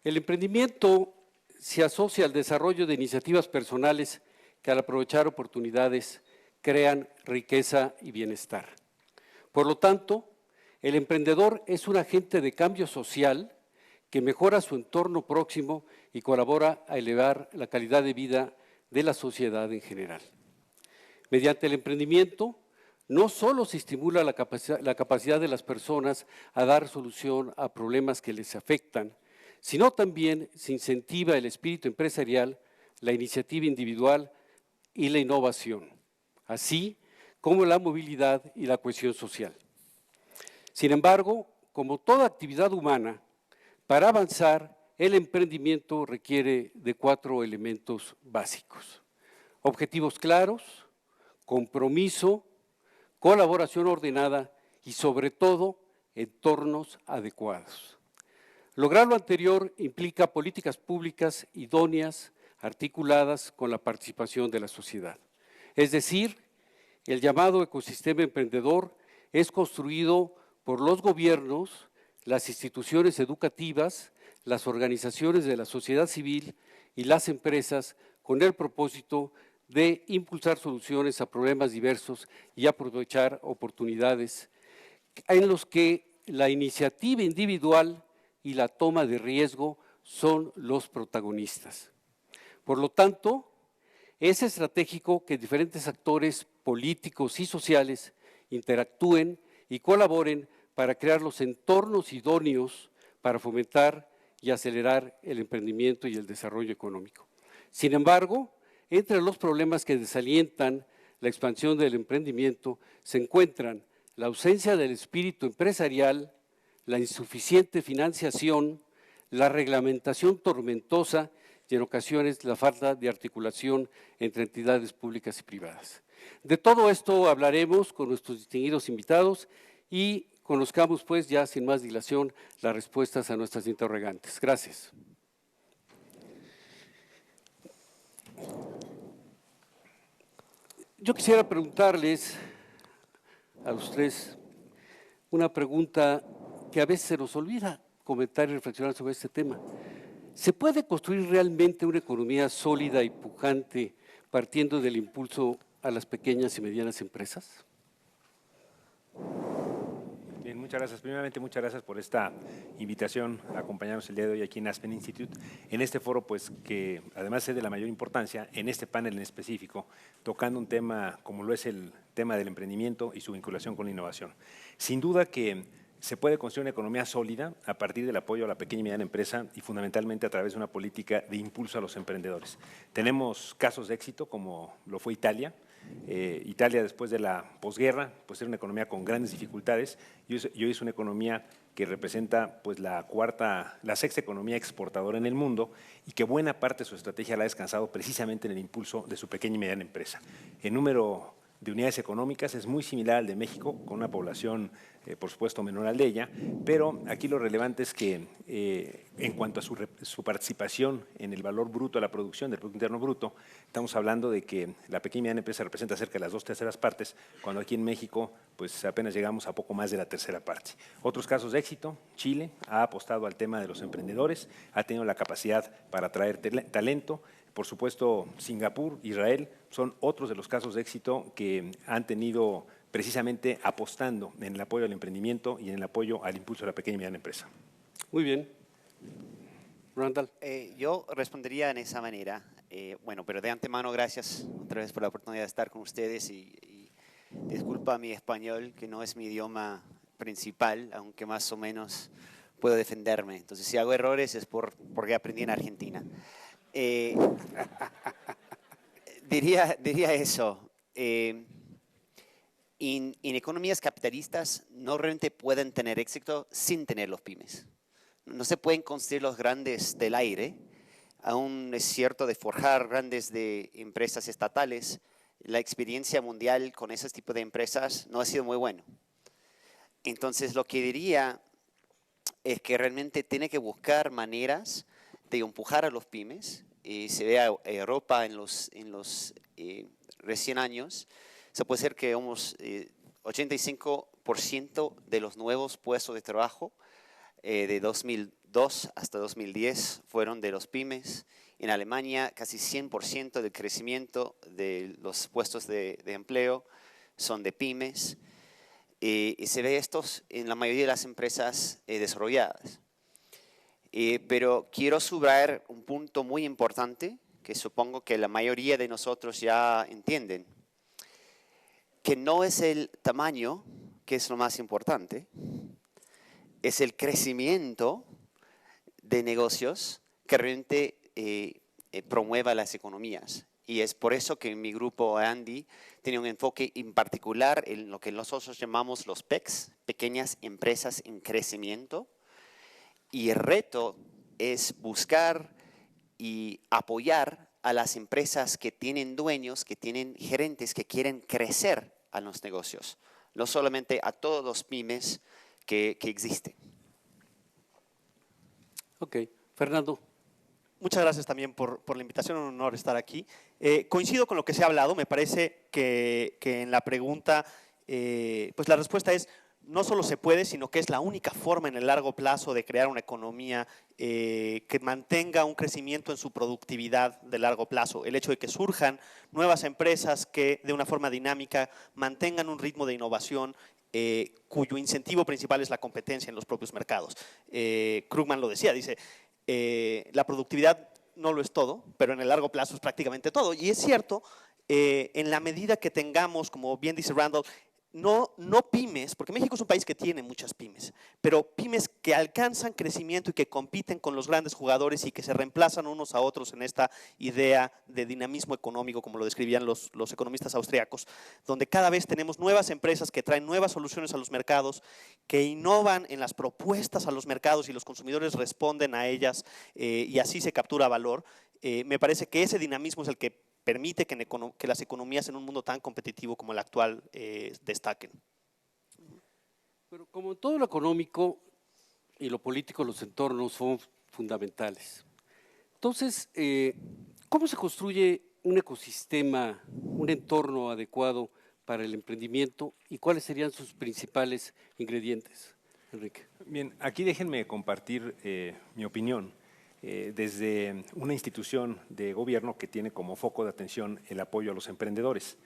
El emprendimiento se asocia al desarrollo de iniciativas personales que al aprovechar oportunidades crean riqueza y bienestar. Por lo tanto, el emprendedor es un agente de cambio social que mejora su entorno próximo y colabora a elevar la calidad de vida de la sociedad en general. Mediante el emprendimiento, no solo se estimula la capacidad de las personas a dar solución a problemas que les afectan, sino también se incentiva el espíritu empresarial, la iniciativa individual y la innovación, así como la movilidad y la cohesión social. Sin embargo, como toda actividad humana, para avanzar, el emprendimiento requiere de 4 elementos básicos: objetivos claros, compromiso, colaboración ordenada y, sobre todo, entornos adecuados. Lograr lo anterior implica políticas públicas idóneas, articuladas con la participación de la sociedad. Es decir, el llamado ecosistema emprendedor es construido por los gobiernos, las instituciones educativas, las organizaciones de la sociedad civil y las empresas con el propósito de impulsar soluciones a problemas diversos y aprovechar oportunidades en los que la iniciativa individual y la toma de riesgo son los protagonistas. Por lo tanto, es estratégico que diferentes actores políticos y sociales interactúen y colaboren para crear los entornos idóneos para fomentar y acelerar el emprendimiento y el desarrollo económico. Sin embargo, entre los problemas que desalientan la expansión del emprendimiento se encuentran la ausencia del espíritu empresarial, la insuficiente financiación, la reglamentación tormentosa y en ocasiones la falta de articulación entre entidades públicas y privadas. De todo esto hablaremos con nuestros distinguidos invitados y conozcamos pues ya sin más dilación las respuestas a nuestras interrogantes. Gracias. Yo quisiera preguntarles a los tres una pregunta que a veces se nos olvida comentar y reflexionar sobre este tema. ¿Se puede construir realmente una economía sólida y pujante partiendo del impulso a las pequeñas y medianas empresas? Bien, muchas gracias. Primeramente, muchas gracias por esta invitación a acompañarnos el día de hoy aquí en Aspen Institute, en este foro, pues que además es de la mayor importancia, en este panel en específico, tocando un tema como lo es el tema del emprendimiento y su vinculación con la innovación. Sin duda que se puede construir una economía sólida a partir del apoyo a la pequeña y mediana empresa y fundamentalmente a través de una política de impulso a los emprendedores. Tenemos casos de éxito como lo fue Italia. Italia, después de la posguerra, pues era una economía con grandes dificultades y hoy es una economía que representa pues la sexta economía exportadora en el mundo y que buena parte de su estrategia la ha descansado precisamente en el impulso de su pequeña y mediana empresa. El número de unidades económicas es muy similar al de México, con una población, por supuesto, menor al de ella, pero aquí lo relevante es que en cuanto a su participación en el valor bruto de la producción, del Producto Interno Bruto, estamos hablando de que la pequeña y mediana empresa representa cerca de las 2/3 partes, cuando aquí en México pues apenas llegamos a poco más de la 1/3 parte. Otros casos de éxito: Chile ha apostado al tema de los emprendedores, ha tenido la capacidad para atraer talento. Por supuesto, Singapur, Israel son otros de los casos de éxito que han tenido precisamente apostando en el apoyo al emprendimiento y en el apoyo al impulso de la pequeña y mediana empresa. Muy bien. Randall. Yo respondería en esa manera. Bueno, pero de antemano, gracias otra vez por la oportunidad de estar con ustedes y disculpa mi español, que no es mi idioma principal, aunque más o menos puedo defenderme. Entonces, si hago errores es porque aprendí en Argentina. Diría eso. En economías capitalistas no realmente pueden tener éxito sin tener los pymes. No se pueden construir los grandes del aire. Aún es cierto de forjar grandes de empresas estatales. La experiencia mundial con ese tipo de empresas no ha sido muy bueno. Entonces, lo que diría es que realmente tiene que buscar maneras de empujar a los pymes. Se ve a Europa en los recién años. Se puede ser que 85% de los nuevos puestos de trabajo de 2002 hasta 2010 fueron de los pymes. En Alemania, casi 100% del crecimiento de los puestos de empleo son de pymes. Y se ve esto en la mayoría de las empresas desarrolladas. Pero quiero subrayar un punto muy importante que supongo que la mayoría de nosotros ya entienden, que no es el tamaño que es lo más importante, es el crecimiento de negocios que realmente promueva las economías. Y es por eso que mi grupo Andy tiene un enfoque en particular en lo que nosotros llamamos los PECs, pequeñas empresas en crecimiento. Y el reto es buscar y apoyar a las empresas que tienen dueños, que tienen gerentes, que quieren crecer a los negocios, no solamente a todos los pymes que existen. Ok, Fernando. Muchas gracias también por la invitación, un honor estar aquí. Coincido con lo que se ha hablado, me parece que en la pregunta, pues la respuesta es, no solo se puede, sino que es la única forma en el largo plazo de crear una economía que mantenga un crecimiento en su productividad de largo plazo. El hecho de que surjan nuevas empresas que de una forma dinámica mantengan un ritmo de innovación cuyo incentivo principal es la competencia en los propios mercados. Krugman lo decía, dice, la productividad no lo es todo, pero en el largo plazo es prácticamente todo. Y es cierto, en la medida que tengamos, como bien dice Randall, no pymes, porque México es un país que tiene muchas pymes, pero pymes que alcanzan crecimiento y que compiten con los grandes jugadores y que se reemplazan unos a otros en esta idea de dinamismo económico, como lo describían los economistas austriacos, donde cada vez tenemos nuevas empresas que traen nuevas soluciones a los mercados, que innovan en las propuestas a los mercados y los consumidores responden a ellas y así se captura valor. Me parece que ese dinamismo es el que permite que las economías en un mundo tan competitivo como el actual destaquen. Pero como en todo lo económico y lo político, los entornos son fundamentales. Entonces, ¿cómo se construye un ecosistema, un entorno adecuado para el emprendimiento y cuáles serían sus principales ingredientes, Enrique? Bien, aquí déjenme compartir mi opinión. Desde una institución de gobierno que tiene como foco de atención el apoyo a los emprendedores.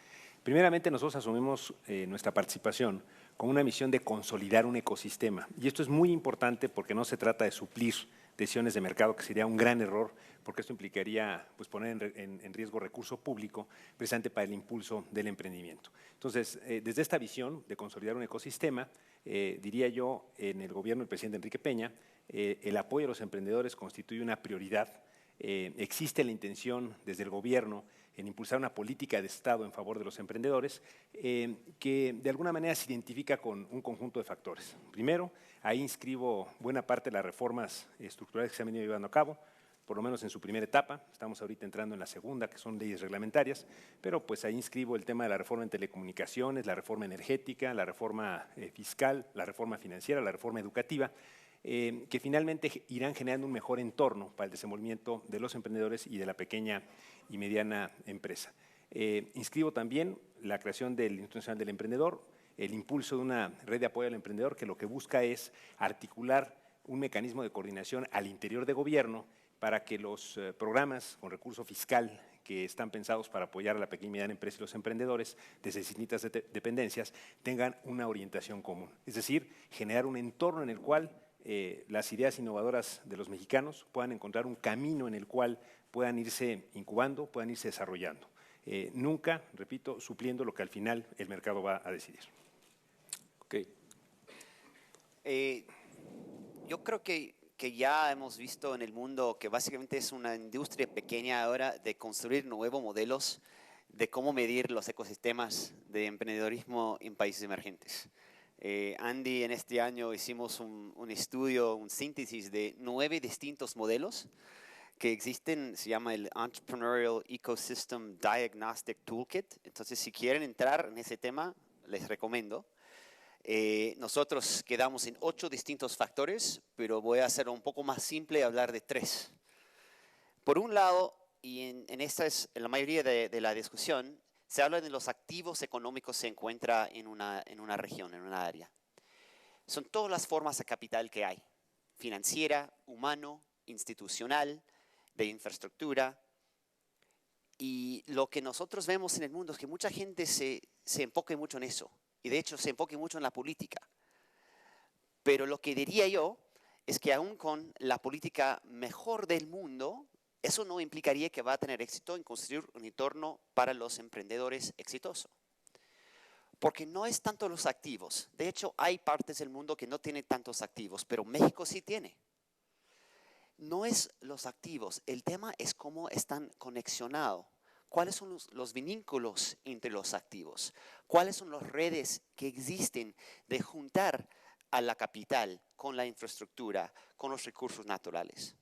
Primeramente, nosotros asumimos nuestra participación con una misión de consolidar un ecosistema. Y esto es muy importante porque no se trata de suplir decisiones de mercado, que sería un gran error, porque esto implicaría pues, poner en riesgo recurso público precisamente para el impulso del emprendimiento. Entonces, desde esta visión de consolidar un ecosistema, diría yo, en el gobierno del presidente Enrique Peña, el apoyo a los emprendedores constituye una prioridad. Existe la intención desde el gobierno en impulsar una política de Estado en favor de los emprendedores que de alguna manera se identifica con un conjunto de factores. Primero, ahí inscribo buena parte de las reformas estructurales que se han venido llevando a cabo, por lo menos en su primera etapa. Estamos ahorita entrando en la segunda, que son leyes reglamentarias, pero pues ahí inscribo el tema de la reforma en telecomunicaciones, la reforma energética, la reforma fiscal, la reforma financiera, la reforma educativa, que finalmente irán generando un mejor entorno para el desenvolvimiento de los emprendedores y de la pequeña y mediana empresa. Inscribo también la creación del Instituto Nacional del Emprendedor, el impulso de una red de apoyo al emprendedor que lo que busca es articular un mecanismo de coordinación al interior de gobierno para que los programas con recurso fiscal que están pensados para apoyar a la pequeña y mediana empresa y los emprendedores desde distintas dependencias tengan una orientación común. Es decir, generar un entorno en el cual las ideas innovadoras de los mexicanos puedan encontrar un camino en el cual puedan irse incubando, puedan irse desarrollando. Nunca, repito, supliendo lo que al final el mercado va a decidir. Okay. Yo creo que ya hemos visto en el mundo que básicamente es una industria pequeña ahora de construir nuevos modelos de cómo medir los ecosistemas de emprendedorismo en países emergentes. Andy, en este año hicimos un estudio, un síntesis de 9 distintos modelos que existen, se llama el Entrepreneurial Ecosystem Diagnostic Toolkit. Entonces, si quieren entrar en ese tema, les recomiendo. Nosotros quedamos en 8 distintos factores, pero voy a hacerlo un poco más simple y hablar de 3. Por un lado, y en esta es la mayoría de la discusión, se habla de los activos económicos que se encuentran en una región, en una área. Son todas las formas de capital que hay. financiera, humano, institucional, de infraestructura. Y lo que nosotros vemos en el mundo es que mucha gente se enfoca mucho en eso. Y de hecho se enfoca mucho en la política. Pero lo que diría yo es que aún con la política mejor del mundo, eso no implicaría que va a tener éxito en construir un entorno para los emprendedores exitoso. Porque no es tanto los activos. De hecho, hay partes del mundo que no tienen tantos activos, pero México sí tiene. No es los activos, el tema es cómo están conexionados. ¿Cuáles son los vínculos entre los activos? ¿Cuáles son las redes que existen de juntar a la capital con la infraestructura, con los recursos naturales?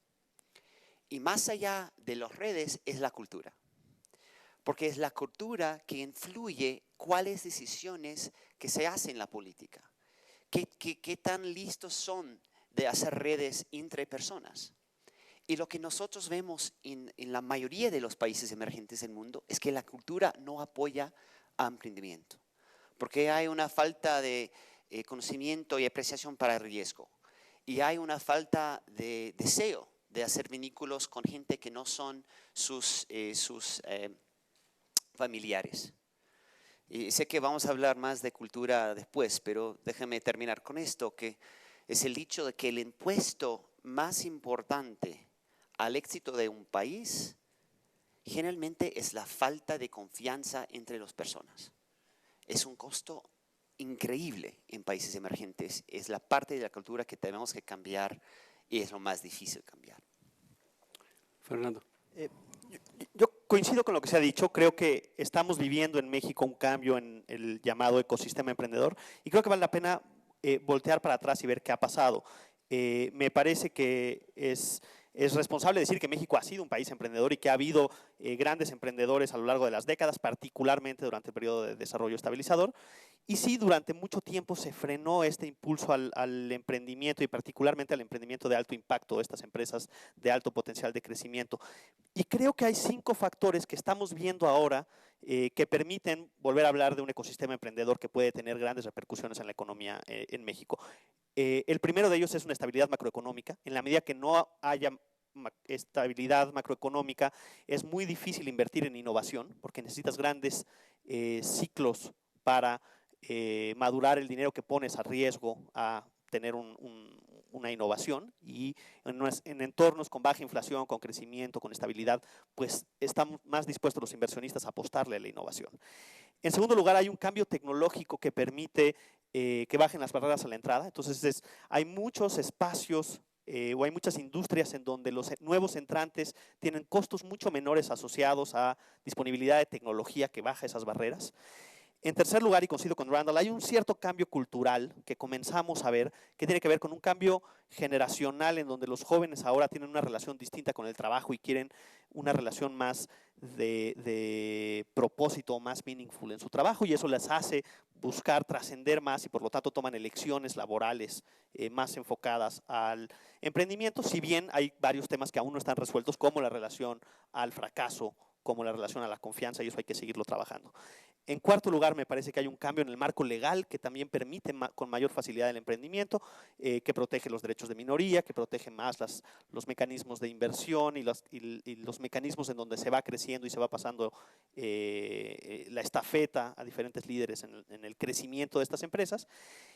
Y más allá de las redes es la cultura. Porque es la cultura que influye cuáles decisiones que se hacen en la política. ¿Qué tan listos son de hacer redes entre personas? Y lo que nosotros vemos en la mayoría de los países emergentes del mundo es que la cultura no apoya a emprendimiento. Porque hay una falta de conocimiento y apreciación para el riesgo. Y hay una falta de deseo de hacer vínculos con gente que no son sus familiares. Y sé que vamos a hablar más de cultura después, pero déjame terminar con esto, que es el dicho de que el impuesto más importante al éxito de un país generalmente es la falta de confianza entre las personas. Es un costo increíble en países emergentes. Es la parte de la cultura que tenemos que cambiar y es lo más difícil cambiar. Fernando. Yo coincido con lo que se ha dicho. Creo que estamos viviendo en México un cambio en el llamado ecosistema emprendedor y creo que vale la pena voltear para atrás y ver qué ha pasado. Me parece que es responsable decir que México ha sido un país emprendedor y que ha habido grandes emprendedores a lo largo de las décadas, particularmente durante el periodo de desarrollo estabilizador. Y sí, durante mucho tiempo se frenó este impulso al emprendimiento y particularmente al emprendimiento de alto impacto, estas empresas de alto potencial de crecimiento. Y creo que hay 5 factores que estamos viendo ahora que permiten volver a hablar de un ecosistema emprendedor que puede tener grandes repercusiones en la economía en México. El primero de ellos es una estabilidad macroeconómica. En la medida que no haya estabilidad macroeconómica, es muy difícil invertir en innovación porque necesitas grandes ciclos para madurar el dinero que pones a riesgo a tener una innovación, y en entornos con baja inflación, con crecimiento, con estabilidad, pues están más dispuestos los inversionistas a apostarle a la innovación. En segundo lugar, hay un cambio tecnológico que permite que bajen las barreras a la entrada. Entonces, hay muchos espacios o hay muchas industrias en donde los nuevos entrantes tienen costos mucho menores asociados a disponibilidad de tecnología que baja esas barreras. En tercer lugar, y coincido con Randall, hay un cierto cambio cultural que comenzamos a ver, que tiene que ver con un cambio generacional en donde los jóvenes ahora tienen una relación distinta con el trabajo y quieren una relación más de propósito, más meaningful en su trabajo, y eso les hace buscar trascender más y por lo tanto toman elecciones laborales más enfocadas al emprendimiento, si bien hay varios temas que aún no están resueltos, como la relación al fracaso, como la relación a la confianza, y eso hay que seguirlo trabajando. En cuarto lugar, me parece que hay un cambio en el marco legal que también permite con mayor facilidad el emprendimiento, que protege los derechos de minoría, que protege más los mecanismos de inversión y los mecanismos en donde se va creciendo y se va pasando la estafeta a diferentes líderes en el crecimiento de estas empresas.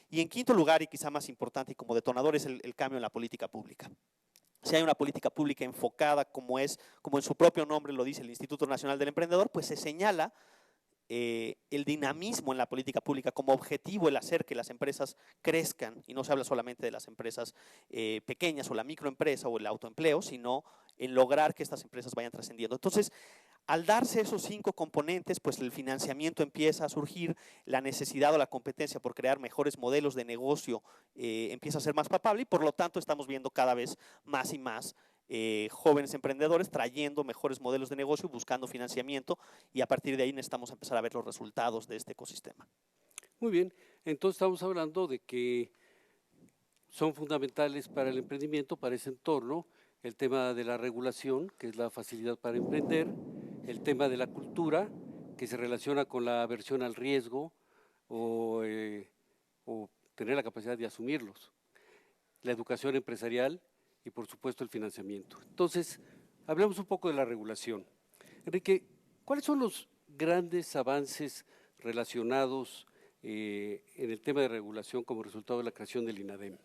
Y en quinto lugar, y quizá más importante y como detonador, es el cambio en la política pública. Si hay una política pública enfocada como en su propio nombre lo dice el Instituto Nacional del Emprendedor, pues se señala el dinamismo en la política pública como objetivo, el hacer que las empresas crezcan, y no se habla solamente de las empresas pequeñas o la microempresa o el autoempleo, sino en lograr que estas empresas vayan trascendiendo. Entonces, al darse esos 5 componentes, pues el financiamiento empieza a surgir, la necesidad o la competencia por crear mejores modelos de negocio empieza a ser más palpable y por lo tanto estamos viendo cada vez más y más jóvenes emprendedores trayendo mejores modelos de negocio, buscando financiamiento, y a partir de ahí necesitamos empezar a ver los resultados de este ecosistema. Muy bien, entonces estamos hablando de que son fundamentales para el emprendimiento, para ese entorno, el tema de la regulación, que es la facilidad para emprender, el tema de la cultura, que se relaciona con la aversión al riesgo o tener la capacidad de asumirlos. la educación empresarial y, por supuesto, el financiamiento. Entonces, hablemos un poco de la regulación. Enrique, ¿cuáles son los grandes avances relacionados en el tema de regulación como resultado de la creación del INADEM?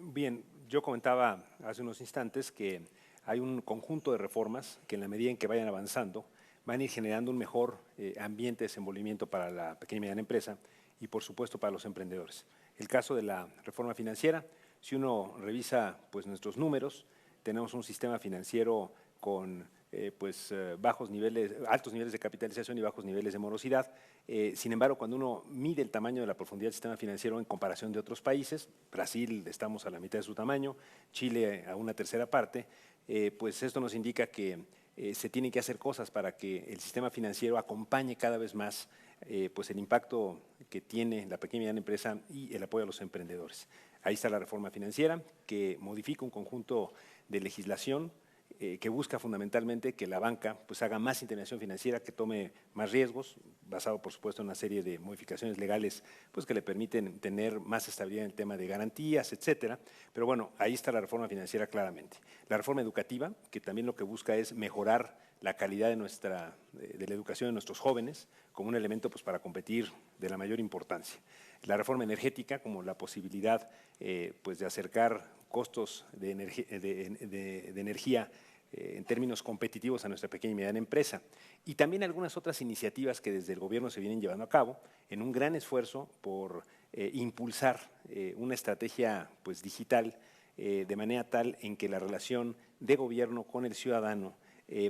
Bien, yo comentaba hace unos instantes que hay un conjunto de reformas que en la medida en que vayan avanzando van a ir generando un mejor ambiente de desenvolvimiento para la pequeña y mediana empresa y por supuesto para los emprendedores. El caso de la reforma financiera, si uno revisa pues, nuestros números, tenemos un sistema financiero con altos niveles de capitalización y bajos niveles de morosidad. Sin embargo, cuando uno mide el tamaño de la profundidad del sistema financiero en comparación de otros países, Brasil estamos a la mitad de su tamaño, Chile a una tercera parte, pues esto nos indica que se tienen que hacer cosas para que el sistema financiero acompañe cada vez más pues el impacto que tiene la pequeña y mediana empresa y el apoyo a los emprendedores. Ahí está la reforma financiera que modifica un conjunto de legislación que busca fundamentalmente que la banca pues, haga más intervención financiera, que tome más riesgos, basado por supuesto en una serie de modificaciones legales pues, que le permiten tener más estabilidad en el tema de garantías, etcétera. Pero bueno, ahí está la reforma financiera claramente. La reforma educativa, que también lo que busca es mejorar la calidad de la educación de nuestros jóvenes como un elemento pues, para competir de la mayor importancia. La reforma energética como la posibilidad pues, de acercar costos de energía en términos competitivos a nuestra pequeña y mediana empresa. Y también algunas otras iniciativas que desde el gobierno se vienen llevando a cabo en un gran esfuerzo por impulsar una estrategia pues, digital de manera tal en que la relación de gobierno con el ciudadano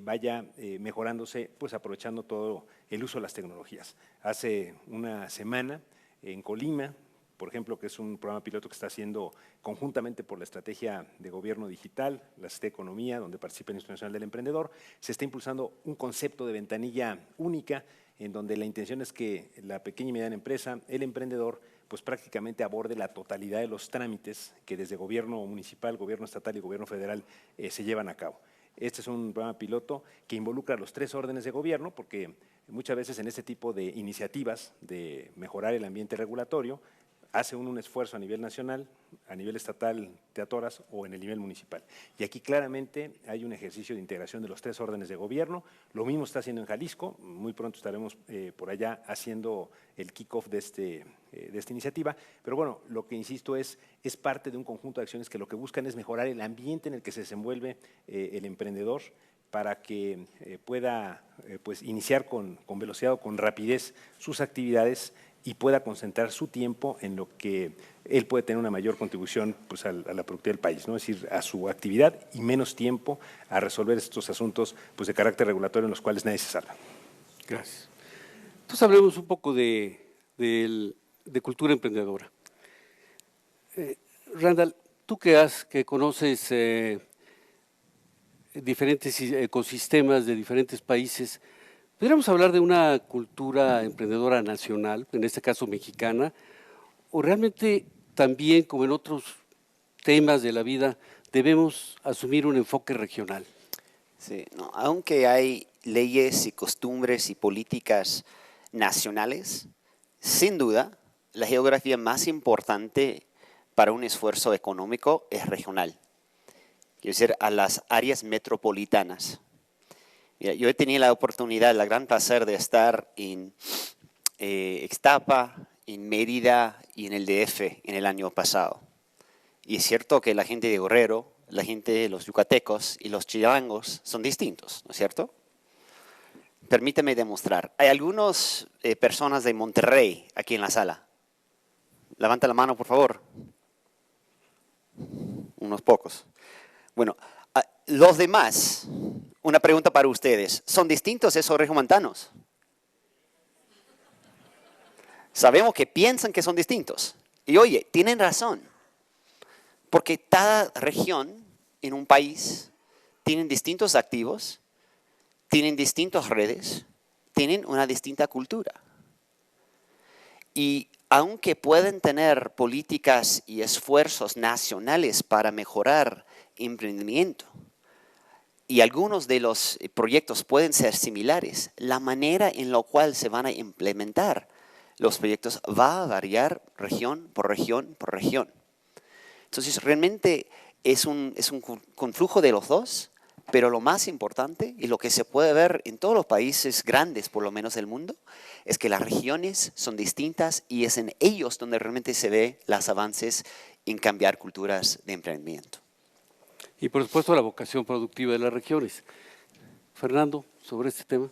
vaya mejorándose, pues aprovechando todo el uso de las tecnologías. Hace una semana en Colima, por ejemplo, que es un programa piloto que está haciendo conjuntamente por la Estrategia de Gobierno Digital, la STE Economía, donde participa el Instituto Nacional del Emprendedor, se está impulsando un concepto de ventanilla única en donde la intención es que la pequeña y mediana empresa, el emprendedor, pues prácticamente aborde la totalidad de los trámites que desde gobierno municipal, gobierno estatal y gobierno federal se llevan a cabo. Este es un programa piloto que involucra los 3 órdenes de gobierno, porque muchas veces en este tipo de iniciativas de mejorar el ambiente regulatorio, hace un esfuerzo a nivel nacional, a nivel estatal, te atoras, o en el nivel municipal. Y aquí claramente hay un ejercicio de integración de los 3 órdenes de gobierno. Lo mismo está haciendo en Jalisco. Muy pronto estaremos por allá haciendo el kick-off de esta iniciativa. Pero bueno, lo que insisto es parte de un conjunto de acciones que lo que buscan es mejorar el ambiente en el que se desenvuelve el emprendedor para que pueda pues, iniciar con velocidad o con rapidez sus actividades y pueda concentrar su tiempo en lo que él puede tener una mayor contribución pues, a la productividad del país, ¿no? Es decir, a su actividad y menos tiempo a resolver estos asuntos pues, de carácter regulatorio en los cuales nadie se salva. Gracias. Entonces hablemos un poco de cultura emprendedora. Randall, tú que conoces diferentes ecosistemas de diferentes países, ¿podríamos hablar de una cultura emprendedora nacional, en este caso mexicana, o realmente también, como en otros temas de la vida, debemos asumir un enfoque regional? Sí, no, aunque hay leyes y costumbres y políticas nacionales, sin duda, la geografía más importante para un esfuerzo económico es regional. Quiero decir, a las áreas metropolitanas. Mira, yo he tenido la oportunidad, el gran placer de estar en Ixtapa, en Mérida y en el DF en el año pasado. Y es cierto que la gente de Guerrero, la gente de los yucatecos y los chilangos son distintos, ¿no es cierto? Permíteme demostrar. Hay algunas personas de Monterrey aquí en la sala. Levanta la mano, por favor. Unos pocos. Bueno, los demás, una pregunta para ustedes. ¿Son distintos esos regiomontanos? Sabemos que piensan que son distintos. Y oye, tienen razón. Porque cada región en un país tienen distintos activos, tienen distintas redes, tienen una distinta cultura. Y aunque pueden tener políticas y esfuerzos nacionales para mejorar emprendimiento, y algunos de los proyectos pueden ser similares, la manera en la cual se van a implementar los proyectos va a variar región por región por región. Entonces, realmente es un conflujo de los dos, pero lo más importante, y lo que se puede ver en todos los países grandes, por lo menos del mundo, es que las regiones son distintas y es en ellos donde realmente se ve los avances en cambiar culturas de emprendimiento. Y por supuesto la vocación productiva de las regiones. Fernando, sobre este tema.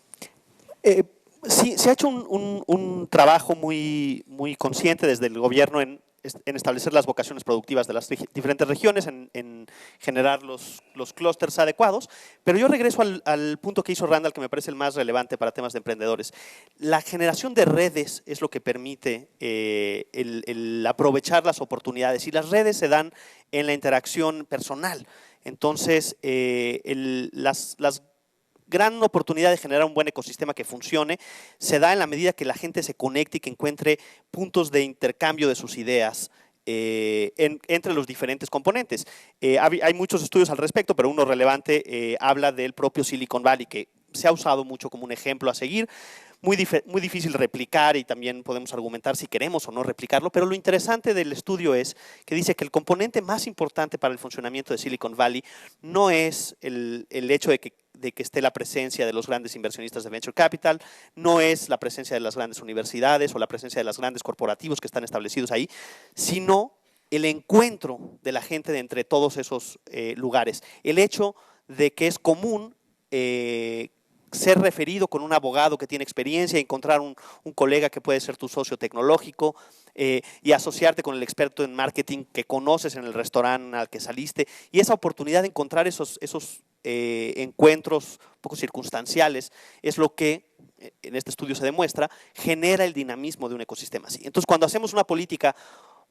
Sí, se ha hecho un trabajo muy consciente desde el gobierno en establecer las vocaciones productivas de las diferentes regiones, en generar los clústeres adecuados, pero yo regreso al punto que hizo Randall, que me parece el más relevante para temas de emprendedores. La generación de redes es lo que permite el aprovechar las oportunidades, y las redes se dan en la interacción personal. Entonces, las gran oportunidad de generar un buen ecosistema que funcione se da en la medida que la gente se conecte y que encuentre puntos de intercambio de sus ideas entre los diferentes componentes. Hay muchos estudios al respecto, pero uno relevante habla del propio Silicon Valley, que se ha usado mucho como un ejemplo a seguir. Muy difícil replicar, y también podemos argumentar si queremos o no replicarlo, pero lo interesante del estudio es que dice que el componente más importante para el funcionamiento de Silicon Valley no es el hecho de que esté la presencia de los grandes inversionistas de Venture Capital, no es la presencia de las grandes universidades o la presencia de los grandes corporativos que están establecidos ahí, sino el encuentro de la gente de entre todos esos lugares. El hecho de que es común ser referido con un abogado que tiene experiencia, encontrar un colega que puede ser tu socio tecnológico y asociarte con el experto en marketing que conoces en el restaurante al que saliste, y esa oportunidad de encontrar esos encuentros un poco circunstanciales es lo que en este estudio se demuestra genera el dinamismo de un ecosistema así. Entonces, cuando hacemos una política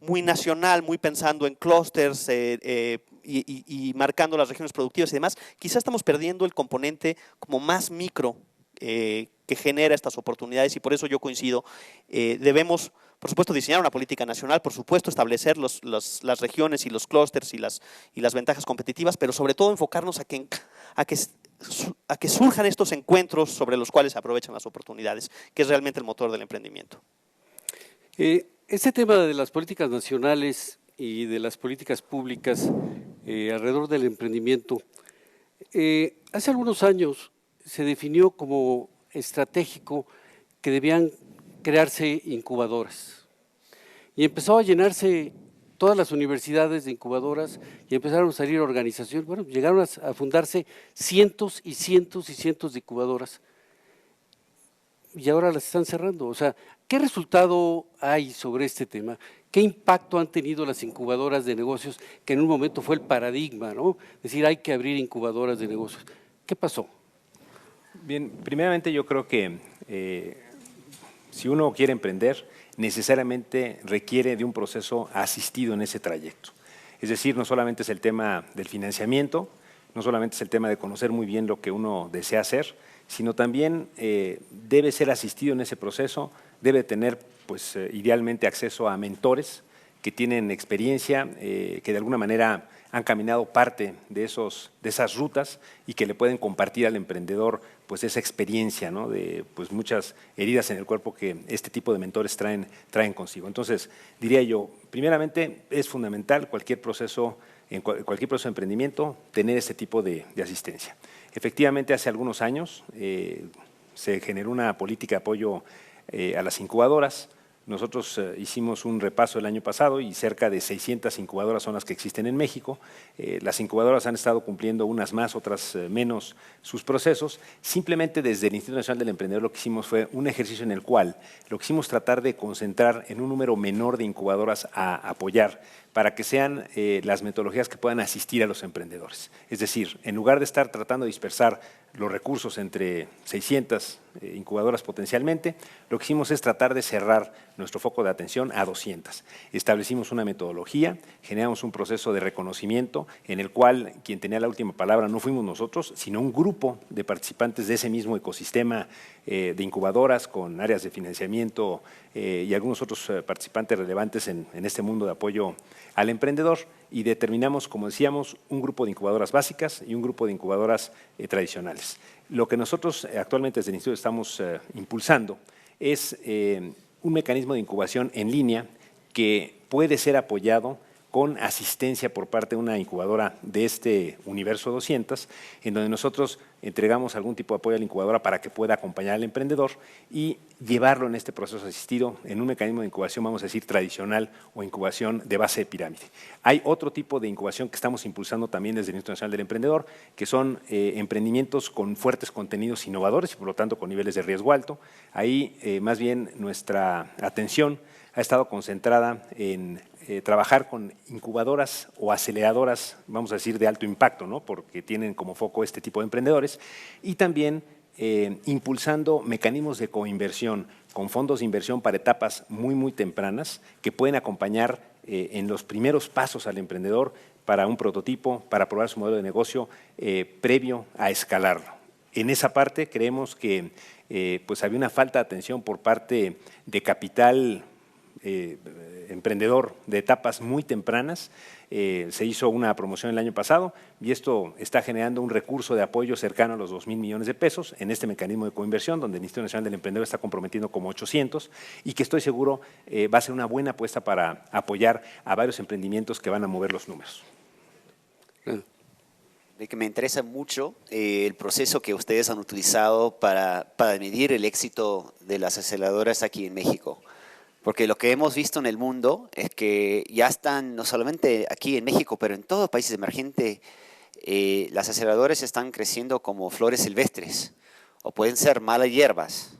muy nacional, muy pensando en clústeres y marcando las regiones productivas y demás, quizás estamos perdiendo el componente como más micro que genera estas oportunidades, y por eso yo coincido. Debemos, por supuesto, diseñar una política nacional, por supuesto, establecer las regiones y los clústeres y las ventajas competitivas, pero sobre todo enfocarnos a que surjan estos encuentros sobre los cuales se aprovechan las oportunidades, que es realmente el motor del emprendimiento. Este tema de las políticas nacionales y de las políticas públicas alrededor del emprendimiento, hace algunos años se definió como estratégico que debían crearse incubadoras, y empezó a llenarse todas las universidades de incubadoras y empezaron a salir organizaciones. Bueno, llegaron a fundarse cientos y cientos y cientos de incubadoras, y ahora las están cerrando. O sea, ¿qué resultado hay sobre este tema? ¿Qué impacto han tenido las incubadoras de negocios, que en un momento fue el paradigma, ¿no? Es decir, hay que abrir incubadoras de negocios. ¿Qué pasó? Bien, primeramente yo creo que si uno quiere emprender, necesariamente requiere de un proceso asistido en ese trayecto. Es decir, no solamente es el tema del financiamiento, no solamente es el tema de conocer muy bien lo que uno desea hacer, sino también debe ser asistido en ese proceso, debe tener pues idealmente acceso a mentores que tienen experiencia, que de alguna manera han caminado parte de esas rutas y que le pueden compartir al emprendedor pues esa experiencia, ¿no? De pues muchas heridas en el cuerpo que este tipo de mentores traen consigo. Entonces, diría yo, primeramente es fundamental cualquier proceso de emprendimiento tener este tipo de asistencia. Efectivamente, hace algunos años se generó una política de apoyo a las incubadoras. Nosotros hicimos un repaso el año pasado y cerca de 600 incubadoras son las que existen en México. Las incubadoras han estado cumpliendo unas más, otras menos sus procesos. Simplemente desde el Instituto Nacional del Emprendedor lo que hicimos fue un ejercicio en el cual lo quisimos tratar de concentrar en un número menor de incubadoras a apoyar para que sean las metodologías que puedan asistir a los emprendedores. Es decir, en lugar de estar tratando de dispersar los recursos entre 600 incubadoras potencialmente, lo que hicimos es tratar de cerrar nuestro foco de atención a 200. Establecimos una metodología, generamos un proceso de reconocimiento en el cual quien tenía la última palabra no fuimos nosotros, sino un grupo de participantes de ese mismo ecosistema de incubadoras con áreas de financiamiento y algunos otros participantes relevantes en este mundo de apoyo al emprendedor, y determinamos, como decíamos, un grupo de incubadoras básicas y un grupo de incubadoras tradicionales. Lo que nosotros actualmente desde el Instituto estamos impulsando es un mecanismo de incubación en línea que puede ser apoyado con asistencia por parte de una incubadora de este Universo 200, en donde nosotros entregamos algún tipo de apoyo a la incubadora para que pueda acompañar al emprendedor y llevarlo en este proceso asistido en un mecanismo de incubación, vamos a decir, tradicional o incubación de base de pirámide. Hay otro tipo de incubación que estamos impulsando también desde el Instituto Nacional del Emprendedor, que son emprendimientos con fuertes contenidos innovadores y por lo tanto con niveles de riesgo alto. Ahí más bien nuestra atención ha estado concentrada en trabajar con incubadoras o aceleradoras, vamos a decir, de alto impacto, ¿no? Porque tienen como foco este tipo de emprendedores, y también impulsando mecanismos de coinversión con fondos de inversión para etapas muy tempranas que pueden acompañar en los primeros pasos al emprendedor para un prototipo, para probar su modelo de negocio previo a escalarlo. En esa parte creemos que pues había una falta de atención por parte de capital emprendedor de etapas muy tempranas. Se hizo una promoción el año pasado y esto está generando un recurso de apoyo cercano a los 2,000 millones de pesos en este mecanismo de coinversión, donde el Instituto Nacional del Emprendedor está comprometiendo como 800 y que estoy seguro va a ser una buena apuesta para apoyar a varios emprendimientos que van a mover los números. De que me interesa mucho el proceso que ustedes han utilizado para medir el éxito de las aceleradoras aquí en México. Porque lo que hemos visto en el mundo es que ya están, no solamente aquí en México, pero en todos los países emergentes, las aceleradoras están creciendo como flores silvestres o pueden ser malas hierbas.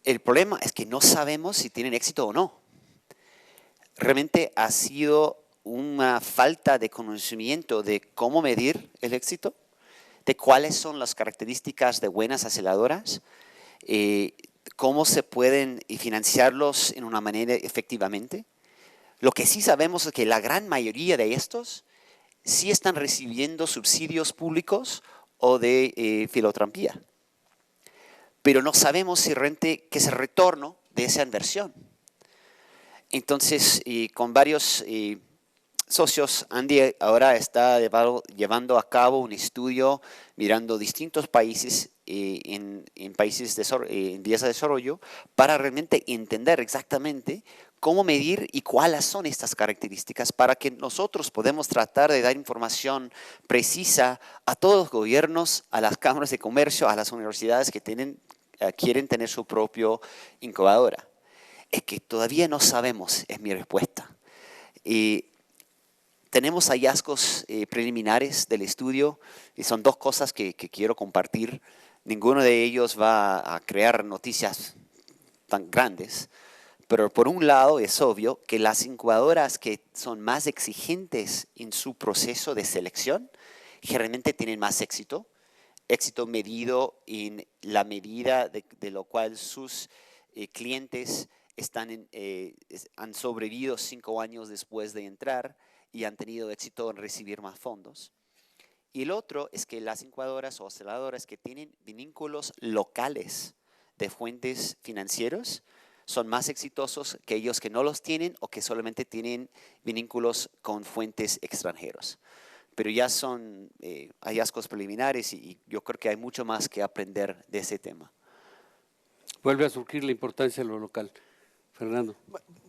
El problema es que no sabemos si tienen éxito o no. Realmente ha sido una falta de conocimiento de cómo medir el éxito, de cuáles son las características de buenas aceleradoras, cómo se pueden financiarlos en una manera efectivamente. Lo que sí sabemos es que la gran mayoría de estos sí están recibiendo subsidios públicos o de filantropía, pero no sabemos si realmente qué es el retorno de esa inversión. Entonces, con varios socios, Andy ahora está llevando a cabo un estudio mirando distintos países en países en vías de desarrollo para realmente entender exactamente cómo medir y cuáles son estas características para que nosotros podamos tratar de dar información precisa a todos los gobiernos, a las cámaras de comercio, a las universidades que quieren tener su propia incubadora. Es que todavía no sabemos, es mi respuesta. Tenemos hallazgos preliminares del estudio y son dos cosas que quiero compartir. Ninguno de ellos va a crear noticias tan grandes, pero por un lado es obvio que las incubadoras que son más exigentes en su proceso de selección generalmente tienen más éxito medido en la medida de lo cual sus clientes han sobrevivido 5 años después de entrar y han tenido éxito en recibir más fondos. Y el otro es que las incubadoras o aceleradoras que tienen vínculos locales de fuentes financieros son más exitosos que ellos que no los tienen o que solamente tienen vínculos con fuentes extranjeros. Pero ya son hallazgos preliminares y yo creo que hay mucho más que aprender de ese tema. Vuelve a surgir la importancia de lo local. Fernando.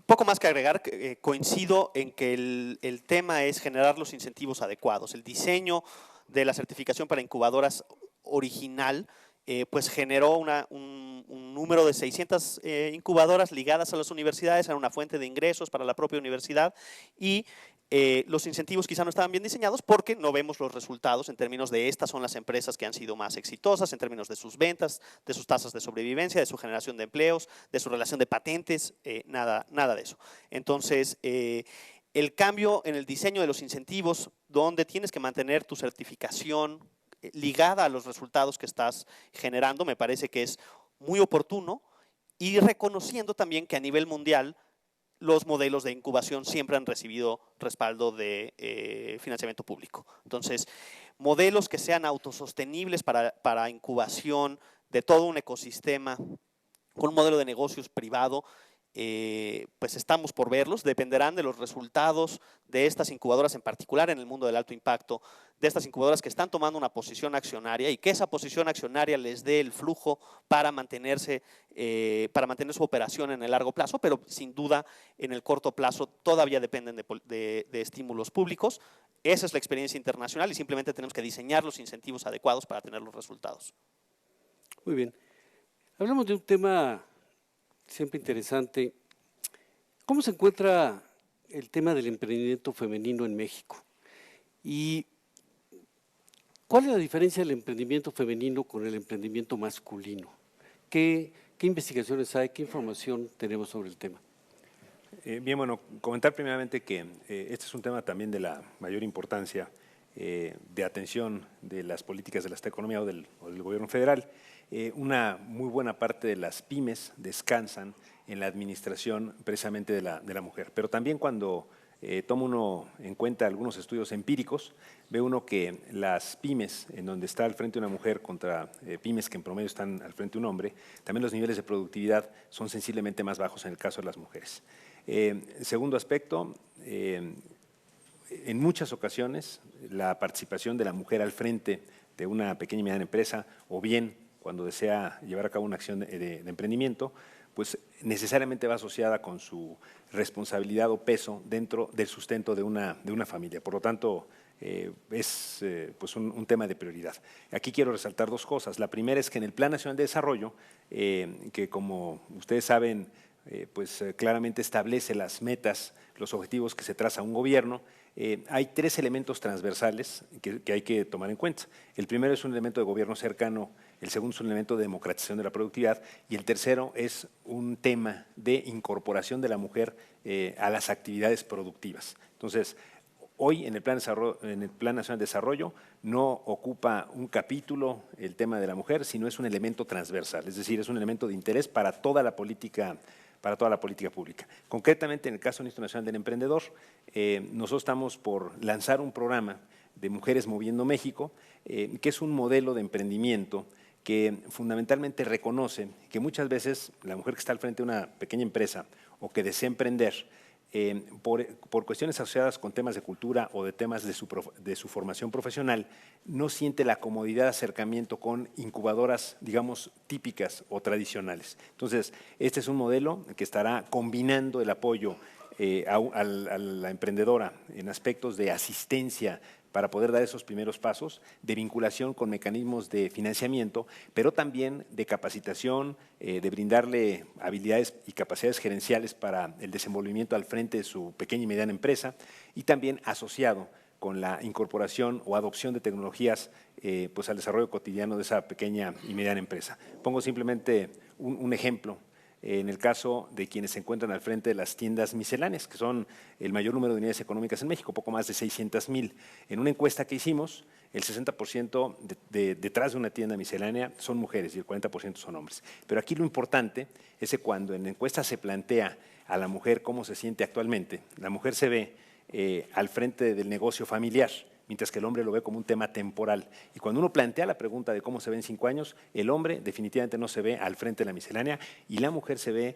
Poco más que agregar, coincido en que el tema es generar los incentivos adecuados. El diseño de la certificación para incubadoras original pues generó un número de 600 incubadoras ligadas a las universidades, era una fuente de ingresos para la propia universidad y los incentivos quizá no estaban bien diseñados porque no vemos los resultados en términos de estas son las empresas que han sido más exitosas, en términos de sus ventas, de sus tasas de sobrevivencia, de su generación de empleos, de su relación de patentes, nada de eso. Entonces, el cambio en el diseño de los incentivos, donde tienes que mantener tu certificación ligada a los resultados que estás generando, me parece que es muy oportuno y reconociendo también que a nivel mundial los modelos de incubación siempre han recibido respaldo de financiamiento público. Entonces, modelos que sean autosostenibles para incubación de todo un ecosistema con un modelo de negocios privado pues estamos por verlos, dependerán de los resultados de estas incubadoras en particular en el mundo del alto impacto, de estas incubadoras que están tomando una posición accionaria y que esa posición accionaria les dé el flujo para mantener su operación en el largo plazo, pero sin duda en el corto plazo todavía dependen de estímulos públicos. Esa es la experiencia internacional y simplemente tenemos que diseñar los incentivos adecuados para tener los resultados. Muy bien. Hablamos de un tema siempre interesante. ¿Cómo se encuentra el tema del emprendimiento femenino en México? ¿Y cuál es la diferencia del emprendimiento femenino con el emprendimiento masculino? ¿Qué investigaciones hay? ¿Qué información tenemos sobre el tema? Bien, bueno, comentar primeramente que este es un tema también de la mayor importancia de atención de las políticas de la economía o del gobierno federal. Una muy buena parte de las pymes descansan en la administración precisamente de la mujer. Pero también cuando toma uno en cuenta algunos estudios empíricos, ve uno que las pymes en donde está al frente una mujer contra pymes que en promedio están al frente un hombre, también los niveles de productividad son sensiblemente más bajos en el caso de las mujeres. Segundo aspecto, en muchas ocasiones la participación de la mujer al frente de una pequeña y mediana empresa o bien cuando desea llevar a cabo una acción de emprendimiento, pues necesariamente va asociada con su responsabilidad o peso dentro del sustento de una familia. Por lo tanto, es pues un tema de prioridad. Aquí quiero resaltar dos cosas. La primera es que en el Plan Nacional de Desarrollo, que como ustedes saben, claramente establece las metas, los objetivos que se traza un gobierno, hay tres elementos transversales que hay que tomar en cuenta. El primero es un elemento de gobierno cercano, el segundo es un elemento de democratización de la productividad y el tercero es un tema de incorporación de la mujer a las actividades productivas. Entonces, hoy en el Plan Nacional de Desarrollo no ocupa un capítulo el tema de la mujer, sino es un elemento transversal, es decir, es un elemento de interés para toda la política pública. Concretamente, en el caso del Instituto Nacional del Emprendedor, nosotros estamos por lanzar un programa de Mujeres Moviendo México, que es un modelo de emprendimiento que fundamentalmente reconoce que muchas veces la mujer que está al frente de una pequeña empresa o que desea emprender, por cuestiones asociadas con temas de cultura o de temas de su formación profesional, no siente la comodidad de acercamiento con incubadoras, digamos, típicas o tradicionales. Entonces, este es un modelo que estará combinando el apoyo a la emprendedora en aspectos de asistencia para poder dar esos primeros pasos, de vinculación con mecanismos de financiamiento, pero también de capacitación, de brindarle habilidades y capacidades gerenciales para el desenvolvimiento al frente de su pequeña y mediana empresa y también asociado con la incorporación o adopción de tecnologías pues al desarrollo cotidiano de esa pequeña y mediana empresa. Pongo simplemente un ejemplo. En el caso de quienes se encuentran al frente de las tiendas misceláneas, que son el mayor número de unidades económicas en México, poco más de 600,000. En una encuesta que hicimos, el 60% detrás de una tienda miscelánea son mujeres y el 40% son hombres. Pero aquí lo importante es que cuando en la encuesta se plantea a la mujer cómo se siente actualmente, la mujer se ve al frente del negocio familiar, mientras que el hombre lo ve como un tema temporal. Y cuando uno plantea la pregunta de cómo se ve en 5 años, el hombre definitivamente no se ve al frente de la miscelánea y la mujer se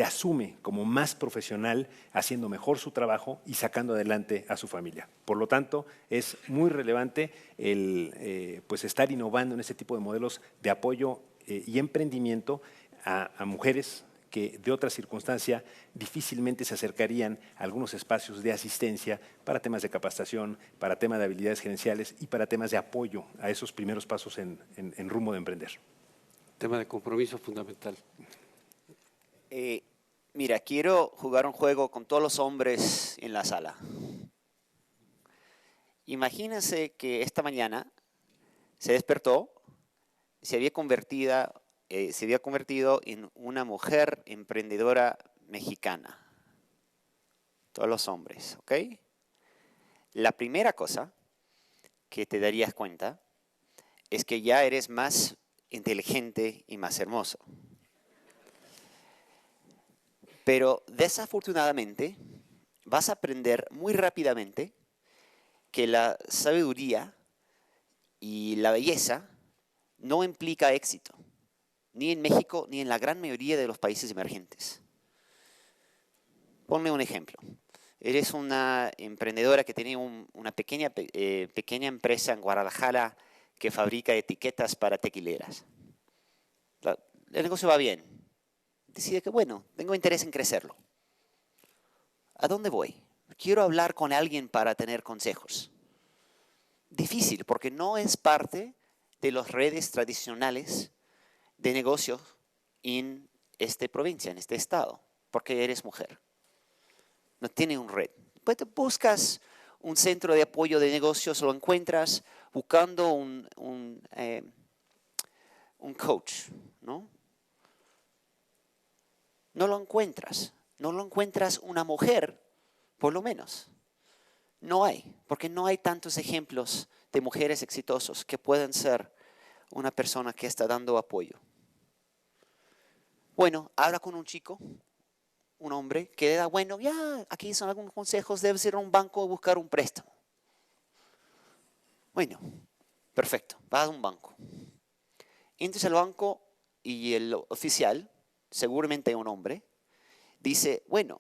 asume como más profesional, haciendo mejor su trabajo y sacando adelante a su familia. Por lo tanto, es muy relevante el pues estar innovando en este tipo de modelos de apoyo y emprendimiento a mujeres que de otra circunstancia difícilmente se acercarían a algunos espacios de asistencia para temas de capacitación, para temas de habilidades gerenciales y para temas de apoyo a esos primeros pasos en rumbo de emprender. Tema de compromiso fundamental. Mira, quiero jugar un juego con todos los hombres en la sala. Imagínense que esta mañana se despertó, se había convertido en una mujer emprendedora mexicana. Todos los hombres, ¿ok? La primera cosa que te darías cuenta es que ya eres más inteligente y más hermoso. Pero desafortunadamente vas a aprender muy rápidamente que la sabiduría y la belleza no implica éxito, ni en México ni en la gran mayoría de los países emergentes. Ponme un ejemplo. Eres una emprendedora que tiene una pequeña empresa en Guadalajara que fabrica etiquetas para tequileras. El negocio va bien. Decide que, bueno, tengo interés en crecerlo. ¿A dónde voy? Quiero hablar con alguien para tener consejos. Difícil, porque no es parte de las redes tradicionales de negocios en esta provincia, en este estado, porque eres mujer. No tiene un red. Pues te buscas un centro de apoyo de negocios, lo encuentras buscando un coach, ¿no? No lo encuentras. No lo encuentras una mujer, por lo menos. No hay, porque no hay tantos ejemplos de mujeres exitosos que puedan ser una persona que está dando apoyo. Bueno, habla con un chico, un hombre, que le da, bueno, ya, aquí son algunos consejos, debes ir a un banco a buscar un préstamo. Bueno, perfecto, va a un banco. Entras al banco y el oficial, seguramente un hombre, dice, bueno,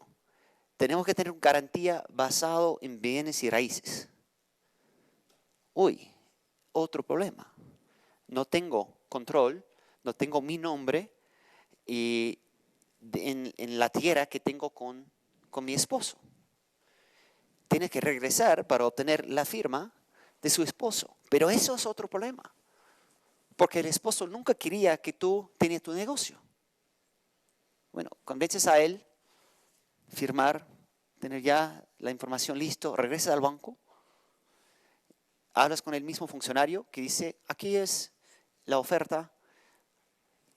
tenemos que tener una garantía basado en bienes y raíces. Uy, otro problema. No tengo control, no tengo mi nombre y en la tierra que tengo con mi esposo. Tiene que regresar para obtener la firma de su esposo. Pero eso es otro problema. Porque el esposo nunca quería que tú tenías tu negocio. Bueno, convences a él, firmar, tener ya la información listo, regresas al banco, hablas con el mismo funcionario que dice, aquí es la oferta,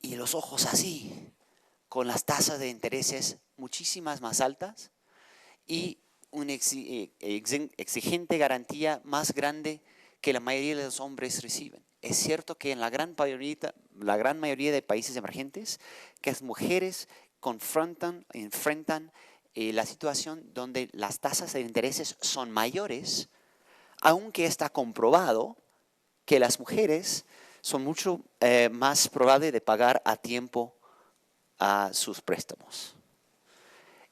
y los ojos así, con las tasas de intereses muchísimas más altas y una exigente garantía más grande que la mayoría de los hombres reciben. Es cierto que en la gran mayoría de países emergentes, que las mujeres enfrentan la situación donde las tasas de intereses son mayores, aunque está comprobado que las mujeres son mucho más probables de pagar a tiempo a sus préstamos.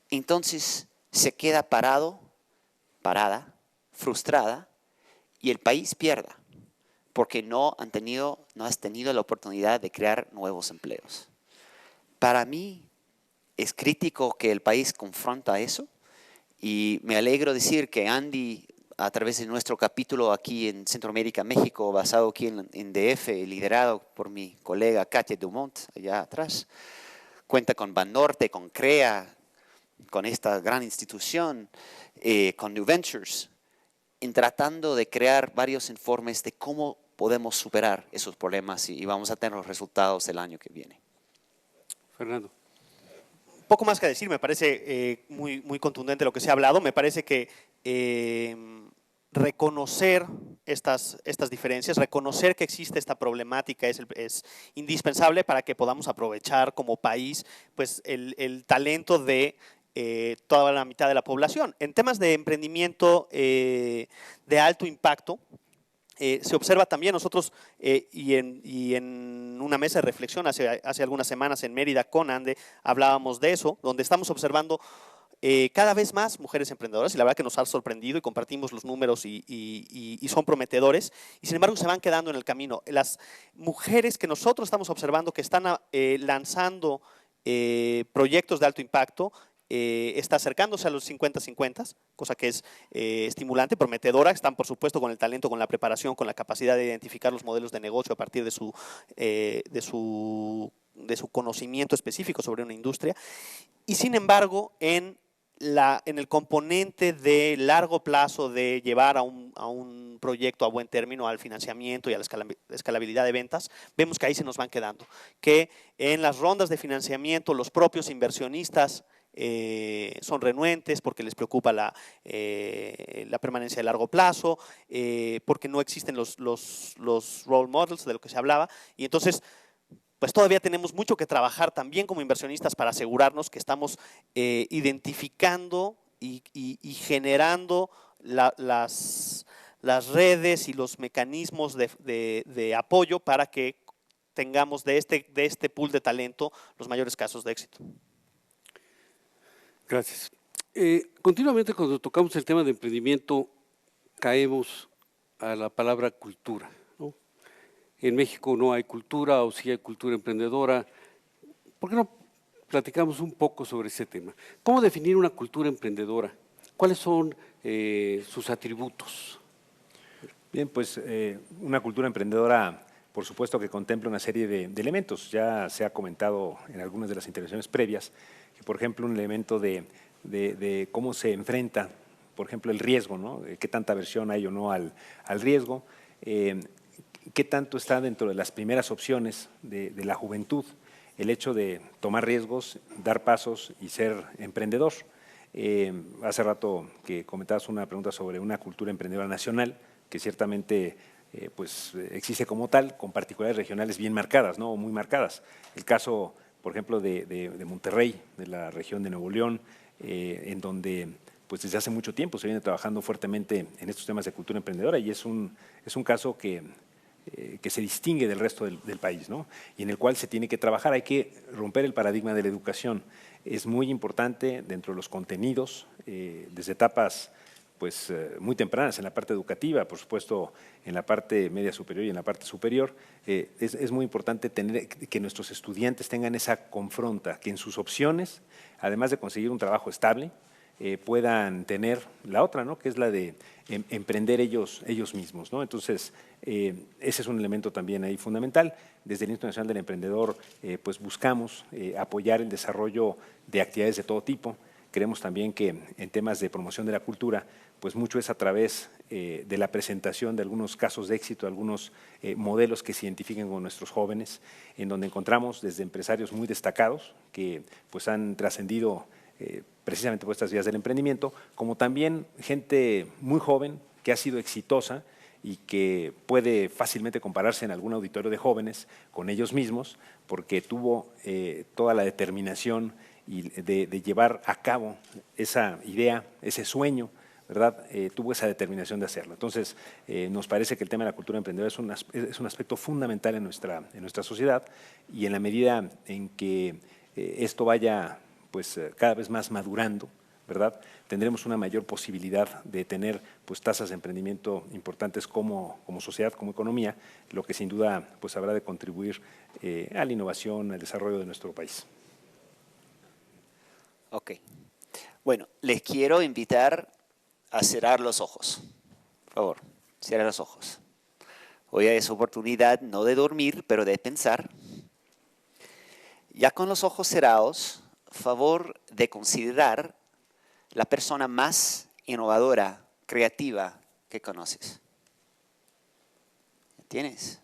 Entonces se queda parada, frustrada, y el país pierde, porque no has tenido la oportunidad de crear nuevos empleos. Para mí es crítico que el país confronta eso, y me alegro decir que Andy, a través de nuestro capítulo aquí en Centroamérica, México, basado aquí en DF, liderado por mi colega Katia Dumont, allá atrás, cuenta con Banorte, con CREA, con esta gran institución, con New Ventures, en tratando de crear varios informes de cómo podemos superar esos problemas y vamos a tener los resultados el año que viene. Fernando. Poco más que decir, me parece muy, muy contundente lo que se ha hablado. Me parece que reconocer estas diferencias, reconocer que existe esta problemática es indispensable para que podamos aprovechar como país pues, el talento de toda la mitad de la población. En temas de emprendimiento de alto impacto, se observa también nosotros y en una mesa de reflexión hace algunas semanas en Mérida con Ande hablábamos de eso, donde estamos observando cada vez más mujeres emprendedoras y la verdad que nos ha sorprendido y compartimos los números y son prometedores y sin embargo se van quedando en el camino. Las mujeres que nosotros estamos observando que están lanzando proyectos de alto impacto está acercándose a los 50-50, cosa que es estimulante, prometedora. Están, por supuesto, con el talento, con la preparación, con la capacidad de identificar los modelos de negocio a partir de su conocimiento específico sobre una industria. Y, sin embargo, en el componente de largo plazo de llevar a un proyecto a buen término, al financiamiento y a la escalabilidad de ventas, vemos que ahí se nos van quedando. Que en las rondas de financiamiento los propios inversionistas son renuentes porque les preocupa la permanencia de largo plazo, porque no existen los role models de lo que se hablaba y entonces pues todavía tenemos mucho que trabajar también como inversionistas para asegurarnos que estamos identificando y generando las redes y los mecanismos de apoyo para que tengamos de este pool de talento los mayores casos de éxito. Gracias. Continuamente cuando tocamos el tema de emprendimiento caemos a la palabra cultura, ¿no? En México no hay cultura o sí hay cultura emprendedora. ¿Por qué no platicamos un poco sobre ese tema? ¿Cómo definir una cultura emprendedora? ¿Cuáles son sus atributos? Bien, pues una cultura emprendedora, por supuesto que contempla una serie de elementos. Ya se ha comentado en algunas de las intervenciones previas que, por ejemplo, un elemento de cómo se enfrenta, por ejemplo, el riesgo, ¿no? ¿Qué tanta aversión hay o no al riesgo? ¿Qué tanto está dentro de las primeras opciones de la juventud el hecho de tomar riesgos, dar pasos y ser emprendedor? Hace rato que comentabas una pregunta sobre una cultura emprendedora nacional, que ciertamente pues, existe como tal, con particularidades regionales bien marcadas, ¿no? O muy marcadas. El caso, por ejemplo, de Monterrey, de la región de Nuevo León, en donde pues, desde hace mucho tiempo se viene trabajando fuertemente en estos temas de cultura emprendedora y es un caso que se distingue del resto del país, ¿no? Y en el cual se tiene que trabajar. Hay que romper el paradigma de la educación. Es muy importante dentro de los contenidos, desde etapas pues, muy tempranas en la parte educativa, por supuesto en la parte media superior y en la parte superior, es muy importante que nuestros estudiantes tengan esa confronta, que en sus opciones, además de conseguir un trabajo estable, puedan tener la otra, ¿no? Que es la de emprender ellos mismos, ¿no? Entonces, ese es un elemento también ahí fundamental. Desde el Instituto Nacional del Emprendedor, pues buscamos apoyar el desarrollo de actividades de todo tipo. Creemos también que en temas de promoción de la cultura, pues mucho es a través de la presentación de algunos casos de éxito, algunos modelos que se identifiquen con nuestros jóvenes, en donde encontramos desde empresarios muy destacados que pues han trascendido precisamente por estas vías del emprendimiento, como también gente muy joven que ha sido exitosa y que puede fácilmente compararse en algún auditorio de jóvenes con ellos mismos, porque tuvo toda la determinación y de llevar a cabo esa idea, ese sueño, ¿verdad? Tuvo esa determinación de hacerlo. Entonces, nos parece que el tema de la cultura emprendedora es un aspecto fundamental en nuestra sociedad y en la medida en que esto vaya pues, cada vez más madurando, ¿verdad? Tendremos una mayor posibilidad de tener pues, tasas de emprendimiento importantes como sociedad, como economía, lo que sin duda pues, habrá de contribuir a la innovación, al desarrollo de nuestro país. Ok. Bueno, les quiero invitar a cerrar los ojos. Por favor, cierren los ojos. Hoy es oportunidad no de dormir, pero de pensar. Ya con los ojos cerrados, favor de considerar la persona más innovadora, creativa que conoces. ¿Tienes?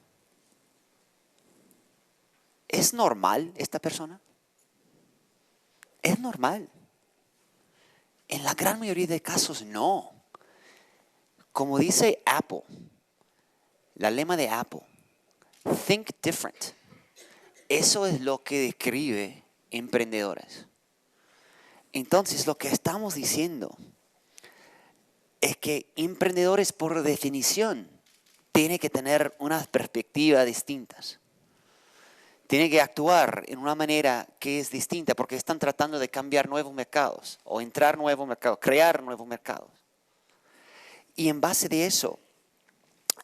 ¿Es normal esta persona? Es normal. En la gran mayoría de casos, no. Como dice Apple, la lema de Apple, think different. Eso es lo que describe emprendedores. Entonces, lo que estamos diciendo es que emprendedores, por definición, tienen que tener unas perspectivas distintas. Tienen que actuar en una manera que es distinta porque están tratando de cambiar nuevos mercados o entrar nuevos mercados, crear nuevos mercados. Y en base de eso,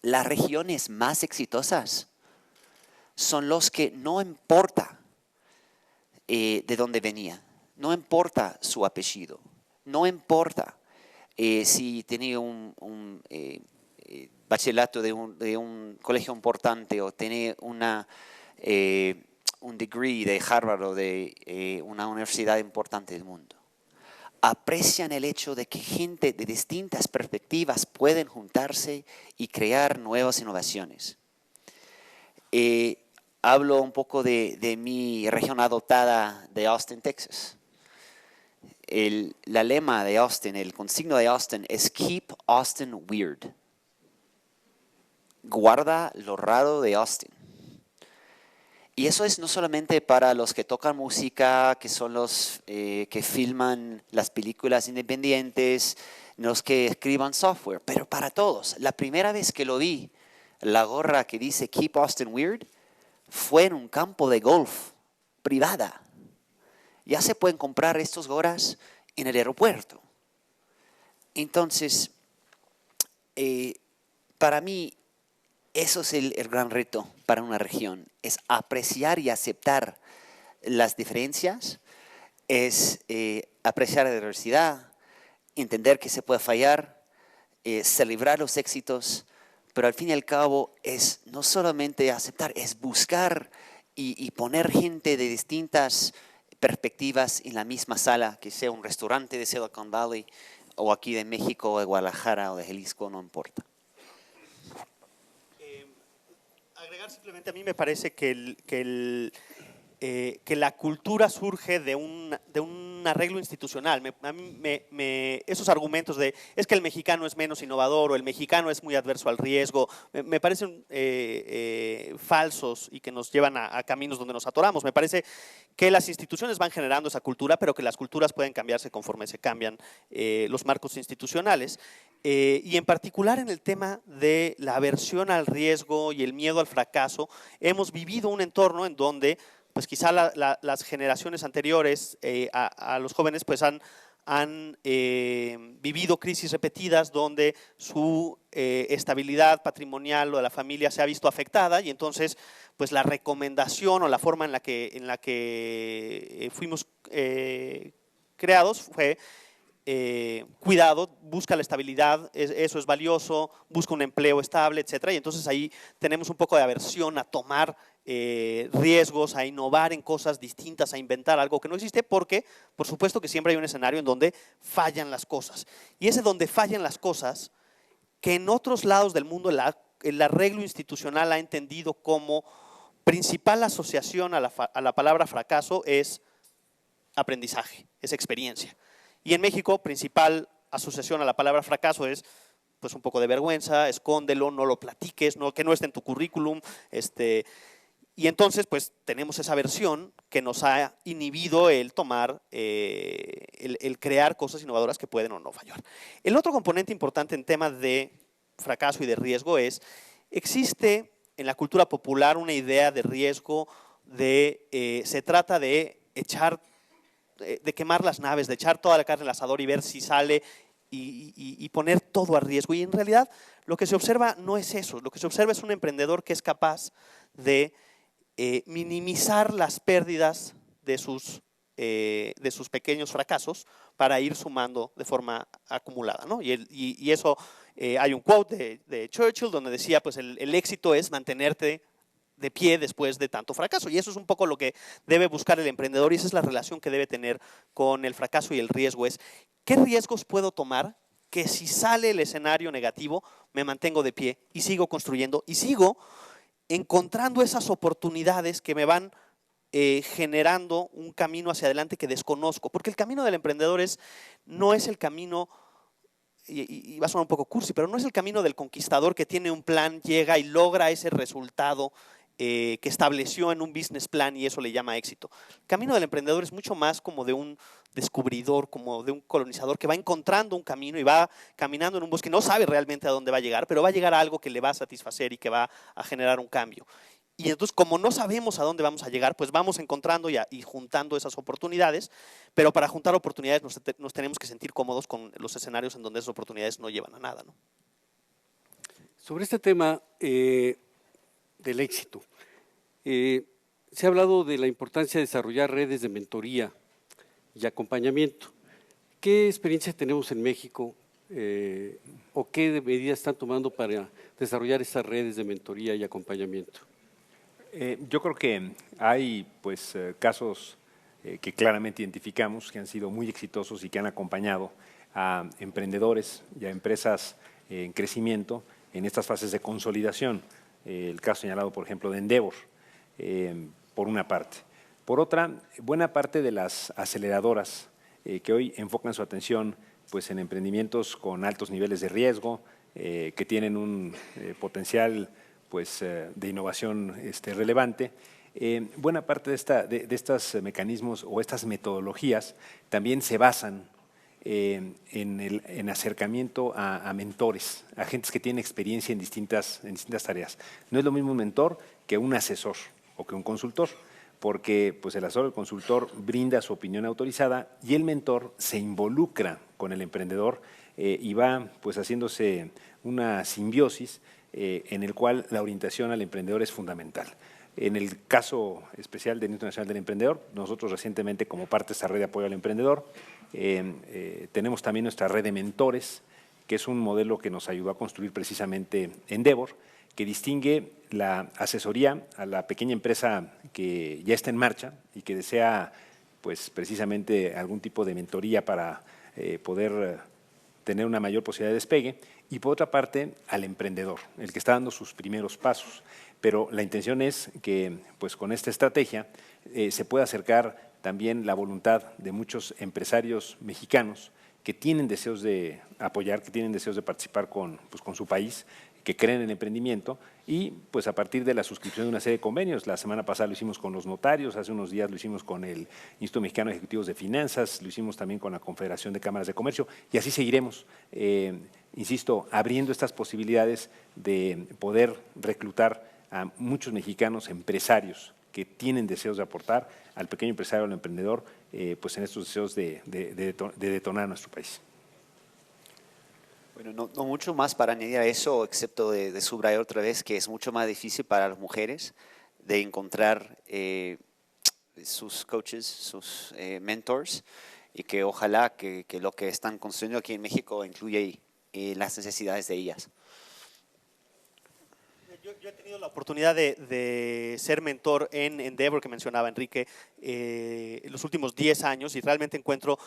las regiones más exitosas son los que no importa de dónde venía, no importa su apellido, no importa si tenía un bachillerato de un colegio importante o tenía un degree de Harvard o de una universidad importante del mundo. Aprecian el hecho de que gente de distintas perspectivas pueden juntarse y crear nuevas innovaciones. Hablo un poco de mi región adoptada de Austin, Texas. La lema de Austin, el consigno de Austin es Keep Austin Weird. Guarda lo raro de Austin. Y eso es no solamente para los que tocan música, que son los que filman las películas independientes, los que escriban software, pero para todos. La primera vez que lo vi, la gorra que dice Keep Austin Weird, fue en un campo de golf privada. Ya se pueden comprar estas gorras en el aeropuerto. Entonces, para mí, eso es el gran reto para una región, es apreciar y aceptar las diferencias, es apreciar la diversidad, entender que se puede fallar, celebrar los éxitos, pero al fin y al cabo es no solamente aceptar, es buscar y poner gente de distintas perspectivas en la misma sala, que sea un restaurante de Silicon Valley o aquí de México, o de Guadalajara o de Jalisco, no importa. Agregar simplemente, a mí me parece que la cultura surge de un arreglo institucional. Esos argumentos de es que el mexicano es menos innovador o el mexicano es muy adverso al riesgo, me parecen falsos y que nos llevan a caminos donde nos atoramos. Me parece que las instituciones van generando esa cultura, pero que las culturas pueden cambiarse conforme se cambian los marcos institucionales. Y en particular en el tema de la aversión al riesgo y el miedo al fracaso, hemos vivido un entorno en donde pues quizá las generaciones anteriores a los jóvenes pues han vivido crisis repetidas donde su estabilidad patrimonial o de la familia se ha visto afectada, y entonces pues la recomendación o la forma en la que fuimos creados fue cuidado, busca la estabilidad, eso es valioso, busca un empleo estable, etcétera. Y entonces ahí tenemos un poco de aversión a tomar riesgos, a innovar en cosas distintas, a inventar algo que no existe, porque por supuesto que siempre hay un escenario en donde fallan las cosas. Y ese donde fallan las cosas, que en otros lados del mundo el arreglo institucional ha entendido como principal asociación a la palabra fracaso es aprendizaje, es experiencia. Y en México, principal asociación a la palabra fracaso es pues un poco de vergüenza, escóndelo, no lo platiques, que no esté en tu currículum. Y entonces pues tenemos esa versión que nos ha inhibido el tomar, el crear cosas innovadoras que pueden o no fallar. El otro componente importante en temas de fracaso y de riesgo es, existe en la cultura popular una idea de riesgo se trata de quemar las naves, de echar toda la carne al asador y ver si sale y poner todo a riesgo. Y en realidad lo que se observa no es eso, lo que se observa es un emprendedor que es capaz de minimizar las pérdidas de sus pequeños fracasos para ir sumando de forma acumulada, ¿no? Y eso, hay un quote de Churchill donde decía, pues el éxito es mantenerte de pie después de tanto fracaso. Y eso es un poco lo que debe buscar el emprendedor, y esa es la relación que debe tener con el fracaso y el riesgo. Es, ¿qué riesgos puedo tomar que si sale el escenario negativo me mantengo de pie y sigo construyendo y sigo encontrando esas oportunidades que me van generando un camino hacia adelante que desconozco? Porque el camino del emprendedor no es el camino, y va a sonar un poco cursi, pero no es el camino del conquistador que tiene un plan, llega y logra ese resultado que estableció en un business plan y eso le llama éxito. El camino del emprendedor es mucho más como de un descubridor, como de un colonizador que va encontrando un camino y va caminando en un bosque, no sabe realmente a dónde va a llegar, pero va a llegar a algo que le va a satisfacer y que va a generar un cambio. Y entonces, como no sabemos a dónde vamos a llegar, pues vamos encontrando y juntando esas oportunidades, pero para juntar oportunidades nos tenemos que sentir cómodos con los escenarios en donde esas oportunidades no llevan a nada, ¿no? Sobre este tema del éxito, se ha hablado de la importancia de desarrollar redes de mentoría y acompañamiento. ¿Qué experiencia tenemos en México o qué medidas están tomando para desarrollar estas redes de mentoría y acompañamiento? Yo creo que hay pues casos que claramente identificamos que han sido muy exitosos y que han acompañado a emprendedores y a empresas en crecimiento en estas fases de consolidación. El caso señalado, por ejemplo, de Endeavor, por una parte. Por otra, buena parte de las aceleradoras que hoy enfocan su atención pues, en emprendimientos con altos niveles de riesgo, que tienen un potencial pues, de innovación relevante. Buena parte de estos mecanismos o estas metodologías también se basan en acercamiento a mentores, a gentes que tienen experiencia en distintas tareas. No es lo mismo un mentor que un asesor o que un consultor, porque pues, el asesor, el consultor, brinda su opinión autorizada y el mentor se involucra con el emprendedor y va pues, haciéndose una simbiosis en el cual la orientación al emprendedor es fundamental. En el caso especial del Instituto Nacional del Emprendedor, nosotros recientemente, como parte de esta red de apoyo al emprendedor, tenemos también nuestra red de mentores, que es un modelo que nos ayudó a construir precisamente Endeavor, que distingue la asesoría a la pequeña empresa que ya está en marcha y que desea pues, precisamente algún tipo de mentoría para poder tener una mayor posibilidad de despegue, y por otra parte al emprendedor, el que está dando sus primeros pasos. Pero la intención es que pues, con esta estrategia se pueda acercar también la voluntad de muchos empresarios mexicanos que tienen deseos de apoyar, que tienen deseos de participar con su país, que creen en el emprendimiento y pues a partir de la suscripción de una serie de convenios. La semana pasada lo hicimos con los notarios, hace unos días lo hicimos con el Instituto Mexicano de Ejecutivos de Finanzas, lo hicimos también con la Confederación de Cámaras de Comercio y así seguiremos, insisto, abriendo estas posibilidades de poder reclutar a muchos mexicanos empresarios que tienen deseos de aportar al pequeño empresario, al emprendedor, pues en estos deseos de detonar nuestro país. Bueno, no mucho más para añadir a eso, excepto de subrayar otra vez que es mucho más difícil para las mujeres de encontrar sus coaches, sus mentors, y que ojalá que lo que están construyendo aquí en México incluya las necesidades de ellas. Yo he tenido la oportunidad de ser mentor en Endeavor, que mencionaba Enrique, en los últimos 10 años y realmente encuentro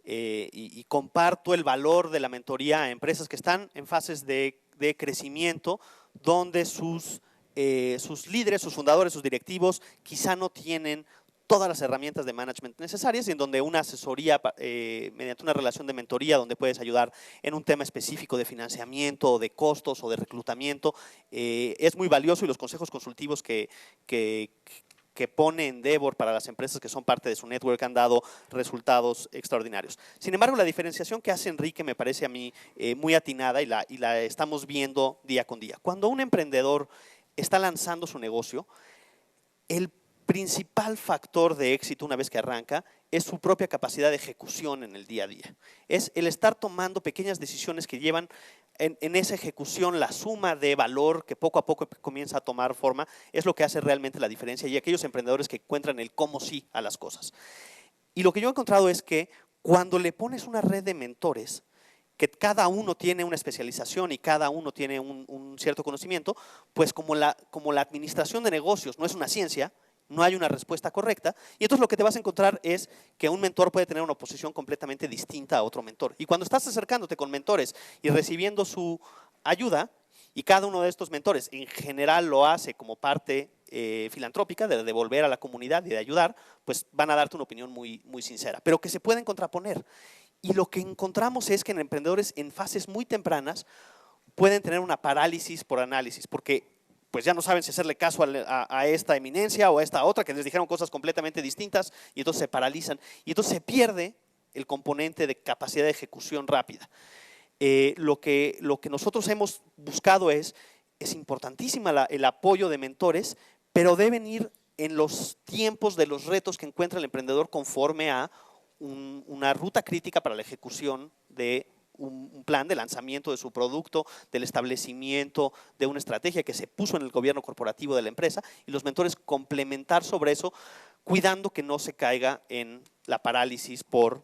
y comparto el valor de la mentoría a empresas que están en fases de crecimiento, donde sus líderes, sus fundadores, sus directivos quizá no tienen todas las herramientas de management necesarias y en donde una asesoría mediante una relación de mentoría donde puedes ayudar en un tema específico de financiamiento o de costos o de reclutamiento es muy valioso y los consejos consultivos que pone Endeavor para las empresas que son parte de su network han dado resultados extraordinarios. Sin embargo, la diferenciación que hace Enrique me parece a mí muy atinada y la estamos viendo día con día. Cuando un emprendedor está lanzando su negocio, el principal factor de éxito una vez que arranca es su propia capacidad de ejecución en el día a día. Es el estar tomando pequeñas decisiones que llevan en esa ejecución la suma de valor que poco a poco comienza a tomar forma, es lo que hace realmente la diferencia y aquellos emprendedores que encuentran el cómo sí a las cosas. Y lo que yo he encontrado es que cuando le pones una red de mentores, que cada uno tiene una especialización y cada uno tiene un cierto conocimiento, pues como la administración de negocios no es una ciencia, no hay una respuesta correcta, y entonces lo que te vas a encontrar es que un mentor puede tener una posición completamente distinta a otro mentor. Y cuando estás acercándote con mentores y recibiendo su ayuda, y cada uno de estos mentores en general lo hace como parte filantrópica, de devolver a la comunidad y de ayudar, pues van a darte una opinión muy, muy sincera, pero que se pueden contraponer. Y lo que encontramos es que en emprendedores en fases muy tempranas pueden tener una parálisis por análisis, porque pues ya no saben si hacerle caso a esta eminencia o a esta otra, que les dijeron cosas completamente distintas y entonces se paralizan. Y entonces se pierde el componente de capacidad de ejecución rápida. Lo que nosotros hemos buscado es importantísima el apoyo de mentores, pero deben ir en los tiempos de los retos que encuentra el emprendedor conforme a una ruta crítica para la ejecución de un plan de lanzamiento de su producto, del establecimiento de una estrategia que se puso en el gobierno corporativo de la empresa y los mentores complementar sobre eso, cuidando que no se caiga en la parálisis por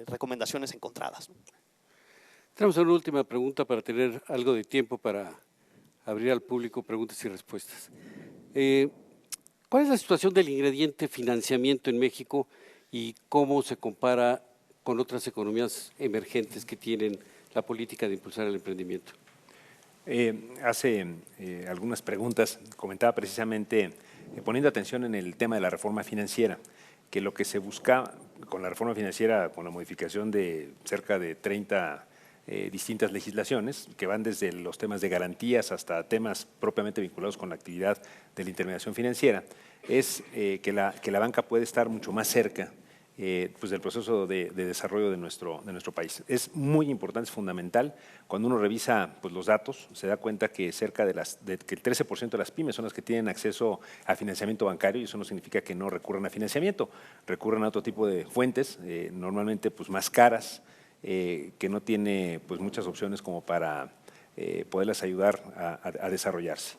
recomendaciones encontradas. Tenemos una última pregunta para tener algo de tiempo para abrir al público preguntas y respuestas. ¿Cuál es la situación del ingrediente financiamiento en México y cómo se compara con otras economías emergentes que tienen la política de impulsar el emprendimiento? Hace algunas preguntas comentaba precisamente, poniendo atención en el tema de la reforma financiera, que lo que se busca con la reforma financiera, con la modificación de cerca de 30 distintas legislaciones, que van desde los temas de garantías hasta temas propiamente vinculados con la actividad de la intermediación financiera, es que la banca puede estar mucho más cerca pues del proceso de desarrollo de nuestro país. Es muy importante, es fundamental. Cuando uno revisa pues, los datos, se da cuenta que cerca que el 13% de las pymes son las que tienen acceso a financiamiento bancario, y eso no significa que no recurran a financiamiento, recurren a otro tipo de fuentes, normalmente pues, más caras, que no tiene pues, muchas opciones como para poderlas ayudar a desarrollarse.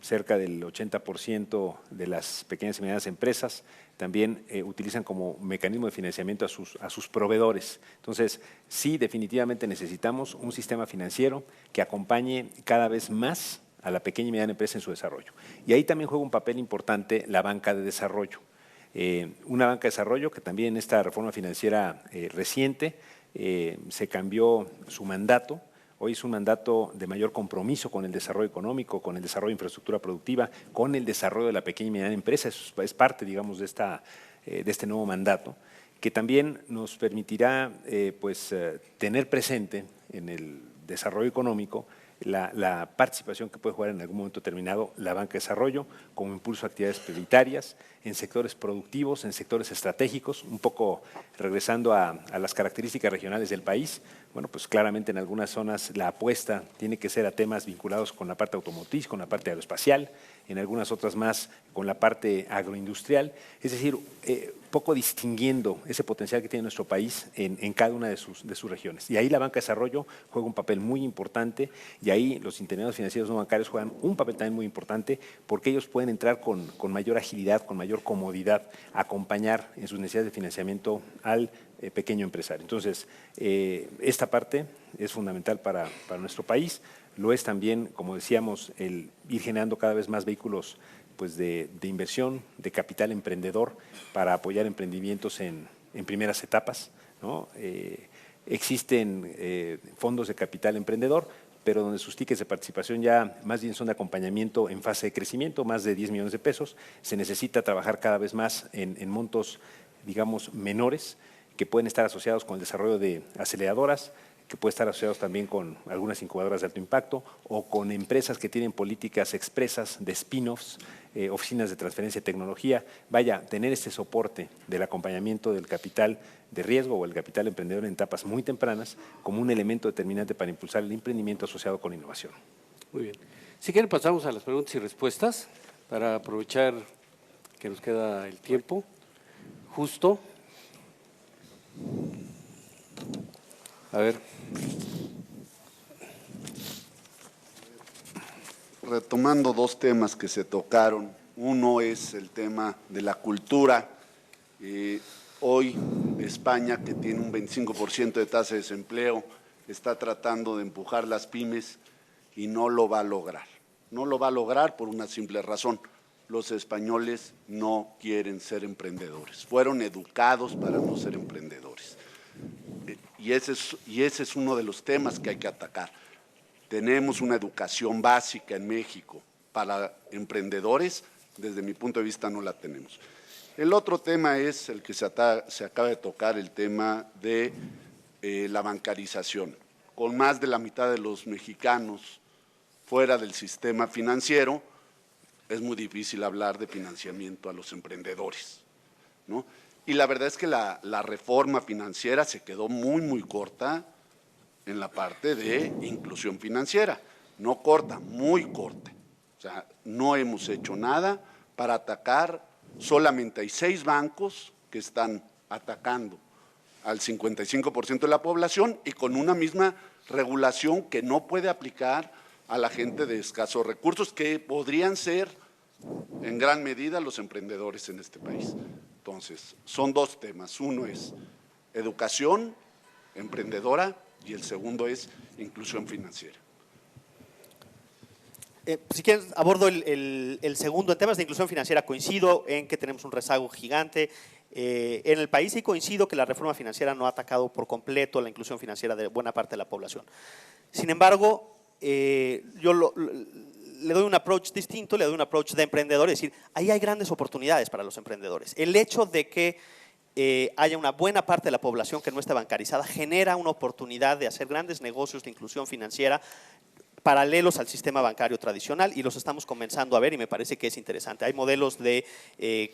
Cerca del 80% de las pequeñas y medianas empresas también utilizan como mecanismo de financiamiento a sus proveedores. Entonces, sí, definitivamente necesitamos un sistema financiero que acompañe cada vez más a la pequeña y mediana empresa en su desarrollo. Y ahí también juega un papel importante la banca de desarrollo. Una banca de desarrollo que también en esta reforma financiera reciente se cambió su mandato. Hoy es un mandato de mayor compromiso con el desarrollo económico, con el desarrollo de infraestructura productiva, con el desarrollo de la pequeña y mediana empresa. Eso es parte, digamos, de este nuevo mandato, que también nos permitirá tener presente en el desarrollo económico la participación que puede jugar en algún momento determinado la banca de desarrollo como impulso a actividades prioritarias en sectores productivos, en sectores estratégicos, un poco regresando a las características regionales del país. Bueno, pues claramente en algunas zonas la apuesta tiene que ser a temas vinculados con la parte automotriz, con la parte aeroespacial, en algunas otras más con la parte agroindustrial, es decir, poco distinguiendo ese potencial que tiene nuestro país en cada una de sus regiones. Y ahí la banca de desarrollo juega un papel muy importante, y ahí los intermediarios financieros no bancarios juegan un papel también muy importante, porque ellos pueden entrar con mayor agilidad, con mayor comodidad, a acompañar en sus necesidades de financiamiento al pequeño empresario. Entonces, esta parte es fundamental para nuestro país. Lo es también, como decíamos, el ir generando cada vez más vehículos pues, de inversión, de capital emprendedor para apoyar emprendimientos en primeras etapas, ¿no? Existen fondos de capital emprendedor, pero donde sus tickets de participación ya más bien son de acompañamiento en fase de crecimiento, más de 10 millones de pesos. Se necesita trabajar cada vez más en montos, digamos, menores, que pueden estar asociados con el desarrollo de aceleradoras, que pueden estar asociados también con algunas incubadoras de alto impacto o con empresas que tienen políticas expresas de spin-offs, oficinas de transferencia de tecnología. Vaya, tener este soporte del acompañamiento del capital de riesgo o el capital emprendedor en etapas muy tempranas como un elemento determinante para impulsar el emprendimiento asociado con innovación. Muy bien. Si quieren pasamos a las preguntas y respuestas para aprovechar que nos queda el tiempo justo. A ver. Retomando dos temas que se tocaron, uno es el tema de la cultura. Hoy España, que tiene un 25% de tasa de desempleo, está tratando de empujar las pymes y no lo va a lograr. No lo va a lograr por una simple razón: los españoles no quieren ser emprendedores, fueron educados para no ser emprendedores. Y ese es uno de los temas que hay que atacar. Tenemos una educación básica en México para emprendedores, desde mi punto de vista no la tenemos. El otro tema es el que se acaba de tocar, el tema de la bancarización. Con más de la mitad de los mexicanos fuera del sistema financiero, es muy difícil hablar de financiamiento a los emprendedores, ¿no? Y la verdad es que la reforma financiera se quedó muy corta en la parte de inclusión financiera. No corta, muy corta. O sea, no hemos hecho nada para atacar. Solamente hay 6 bancos que están atacando al 55% de la población y con una misma regulación que no puede aplicar a la gente de escasos recursos, que podrían ser en gran medida los emprendedores en este país. Entonces, son dos temas. Uno es educación emprendedora y el segundo es inclusión financiera. Si quieren, abordo el segundo. En temas de inclusión financiera coincido en que tenemos un rezago gigante en el país, y coincido que la reforma financiera no ha atacado por completo la inclusión financiera de buena parte de la población. Sin embargo, yo le doy un approach distinto, le doy un approach de emprendedor, es decir, ahí hay grandes oportunidades para los emprendedores. El hecho de que haya una buena parte de la población que no esté bancarizada genera una oportunidad de hacer grandes negocios de inclusión financiera paralelos al sistema bancario tradicional y los estamos comenzando a ver y me parece que es interesante. Hay modelos de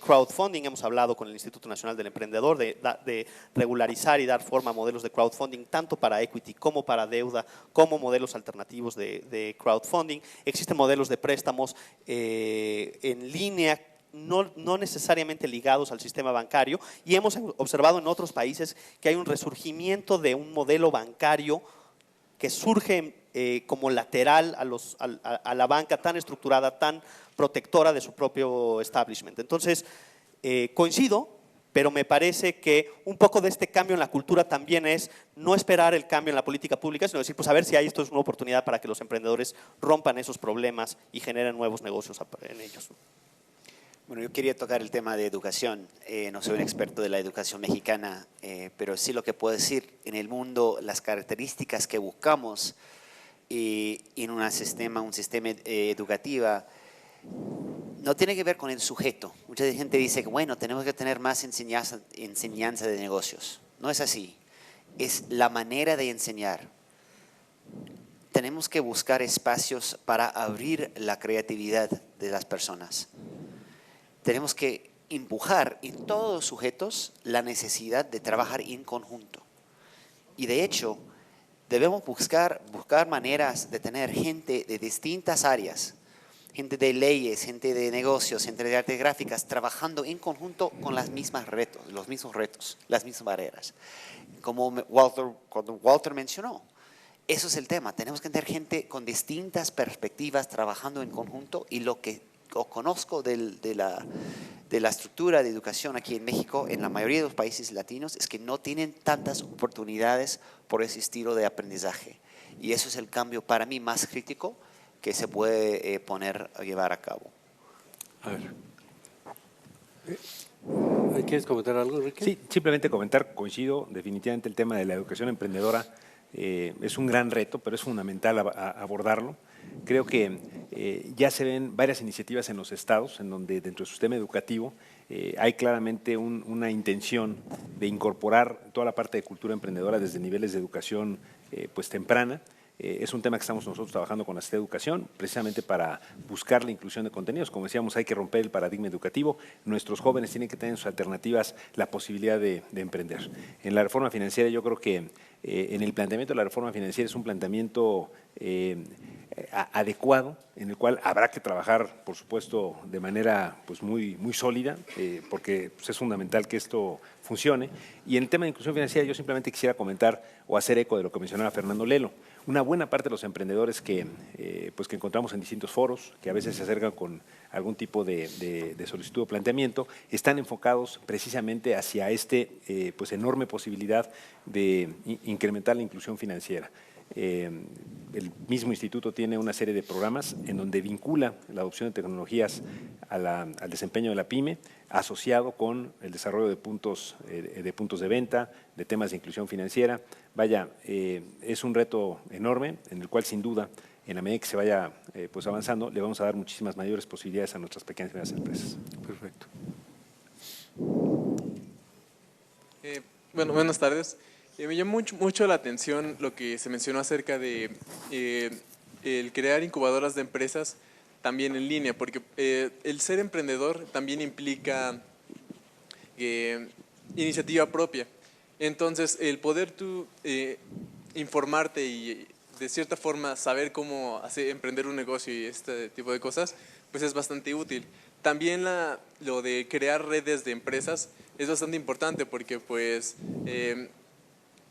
crowdfunding, hemos hablado con el Instituto Nacional del Emprendedor de regularizar y dar forma a modelos de crowdfunding tanto para equity como para deuda, como modelos alternativos de crowdfunding. Existen modelos de préstamos en línea, no necesariamente ligados al sistema bancario, y hemos observado en otros países que hay un resurgimiento de un modelo bancario que surge como lateral a la banca tan estructurada, tan protectora de su propio establishment. Entonces, coincido, pero me parece que un poco de este cambio en la cultura también es no esperar el cambio en la política pública, sino decir, pues a ver si hay esto es una oportunidad para que los emprendedores rompan esos problemas y generen nuevos negocios en ellos. Bueno, yo quería tocar el tema de educación. No soy un experto de la educación mexicana, pero sí lo que puedo decir, en el mundo las características que buscamos en un sistema educativo no tiene que ver con el sujeto. Mucha gente dice que, bueno, tenemos que tener más enseñanza de negocios. No es así. Es la manera de enseñar. Tenemos que buscar espacios para abrir la creatividad de las personas. Tenemos que empujar en todos los sujetos la necesidad de trabajar en conjunto. Y de hecho, debemos buscar maneras de tener gente de distintas áreas, gente de leyes, gente de negocios, gente de artes gráficas, trabajando en conjunto con los mismos retos, las mismas barreras. Como cuando Walter mencionó, eso es el tema. Tenemos que tener gente con distintas perspectivas trabajando en conjunto, y lo que conozco de la estructura de educación aquí en México, en la mayoría de los países latinos, es que no tienen tantas oportunidades por ese estilo de aprendizaje. Y eso es el cambio para mí más crítico que se puede llevar a cabo. A ver. ¿Quieres comentar algo, Enrique? Sí, simplemente comentar, coincido, definitivamente el tema de la educación emprendedora es un gran reto, pero es fundamental abordarlo. Creo que ya se ven varias iniciativas en los estados en donde dentro del sistema educativo hay claramente una intención de incorporar toda la parte de cultura emprendedora desde niveles de educación pues temprana. Es un tema que estamos nosotros trabajando con la Secretaría de Educación, precisamente para buscar la inclusión de contenidos. Como decíamos, hay que romper el paradigma educativo. Nuestros jóvenes tienen que tener en sus alternativas la posibilidad de emprender. En la reforma financiera, yo creo que en el planteamiento de la reforma financiera es un planteamiento adecuado, en el cual habrá que trabajar, por supuesto, de manera pues muy sólida, porque pues, es fundamental que esto funcione. Y en el tema de inclusión financiera, yo simplemente quisiera comentar o hacer eco de lo que mencionaba Fernando Lelo. Una buena parte de los emprendedores que encontramos en distintos foros, que a veces se acercan con algún tipo de solicitud o planteamiento, están enfocados precisamente hacia pues enorme posibilidad de incrementar la inclusión financiera. El mismo instituto tiene una serie de programas en donde vincula la adopción de tecnologías al desempeño de la pyme, asociado con el desarrollo de puntos de venta, de temas de inclusión financiera. Vaya, es un reto enorme en el cual sin duda, en la medida que se vaya pues avanzando, le vamos a dar muchísimas mayores posibilidades a nuestras pequeñas y medianas empresas. Perfecto. Bueno, buenas tardes. Me llamó mucho la atención lo que se mencionó acerca de el crear incubadoras de empresas también en línea, porque el ser emprendedor también implica iniciativa propia. Entonces, el poder tú informarte y de cierta forma saber cómo emprender un negocio y este tipo de cosas, pues es bastante útil. También lo de crear redes de empresas es bastante importante porque pues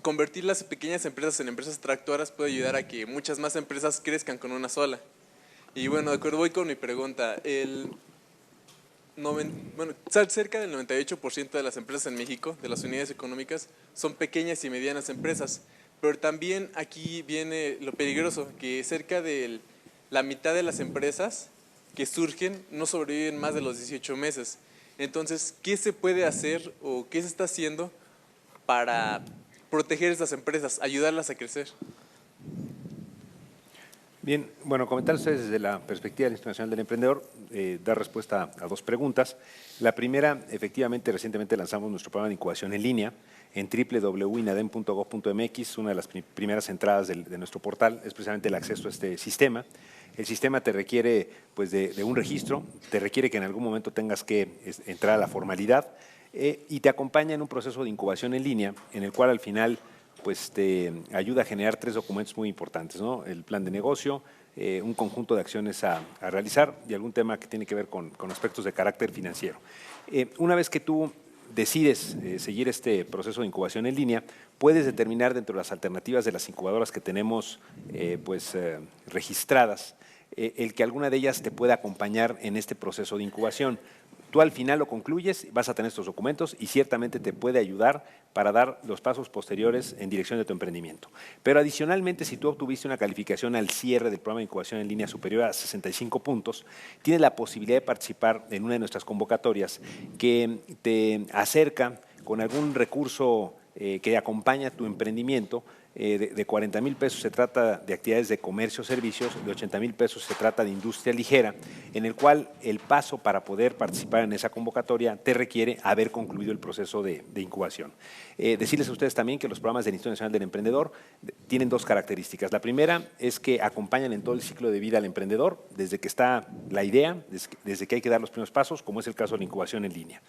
convertir las pequeñas empresas en empresas tractoras puede ayudar a que muchas más empresas crezcan con una sola. Y bueno, de acuerdo, voy con mi pregunta. Cerca del 98% de las empresas en México, de las unidades económicas, son pequeñas y medianas empresas. Pero también aquí viene lo peligroso, que cerca de la mitad de las empresas que surgen no sobreviven más de los 18 meses. Entonces, ¿qué se puede hacer o qué se está haciendo para proteger estas empresas, ayudarlas a crecer? Bien, bueno, comentar ustedes desde la perspectiva del Instituto Nacional del Emprendedor, dar respuesta a dos preguntas. La primera, efectivamente, recientemente lanzamos nuestro programa de incubación en línea en www.inadem.gov.mx. Una de las primeras entradas de nuestro portal es precisamente el acceso a este sistema. El sistema te requiere pues, de un registro, te requiere que en algún momento tengas que entrar a la formalidad y te acompaña en un proceso de incubación en línea en el cual al final pues te ayuda a generar 3 documentos muy importantes, ¿no? El plan de negocio, un conjunto de acciones a realizar y algún tema que tiene que ver con aspectos de carácter financiero. Una vez que tú decides seguir este proceso de incubación en línea, puedes determinar dentro de las alternativas de las incubadoras que tenemos registradas, el que alguna de ellas te pueda acompañar en este proceso de incubación. Tú al final lo concluyes, vas a tener estos documentos y ciertamente te puede ayudar para dar los pasos posteriores en dirección de tu emprendimiento. Pero adicionalmente, si tú obtuviste una calificación al cierre del programa de incubación en línea superior a 65 puntos, tienes la posibilidad de participar en una de nuestras convocatorias que te acerca con algún recurso que acompaña tu emprendimiento. De 40,000 pesos se trata de actividades de comercio o servicios, de 80,000 pesos se trata de industria ligera, en el cual el paso para poder participar en esa convocatoria te requiere haber concluido el proceso de incubación. Decirles a ustedes también que los programas del Instituto Nacional del Emprendedor tienen 2 características. La primera es que acompañan en todo el ciclo de vida al emprendedor, desde que está la idea, desde que hay que dar los primeros pasos, como es el caso de la incubación en línea,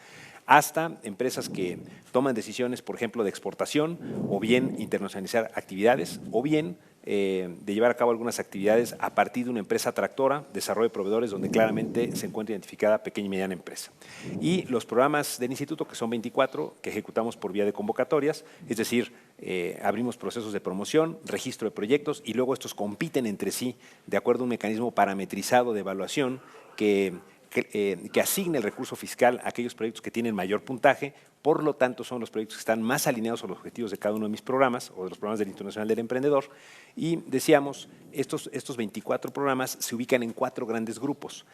hasta empresas que toman decisiones, por ejemplo, de exportación o bien internacionalizar actividades o bien de llevar a cabo algunas actividades a partir de una empresa tractora, desarrollo de proveedores, donde claramente se encuentra identificada pequeña y mediana empresa. Y los programas del instituto, que son 24, que ejecutamos por vía de convocatorias, es decir, abrimos procesos de promoción, registro de proyectos y luego estos compiten entre sí de acuerdo a un mecanismo parametrizado de evaluación que asigne el recurso fiscal a aquellos proyectos que tienen mayor puntaje. Por lo tanto, son los proyectos que están más alineados a los objetivos de cada uno de mis programas o de los programas del Instituto Nacional del Emprendedor. Y decíamos, estos 24 programas se ubican en 4 grandes grupos.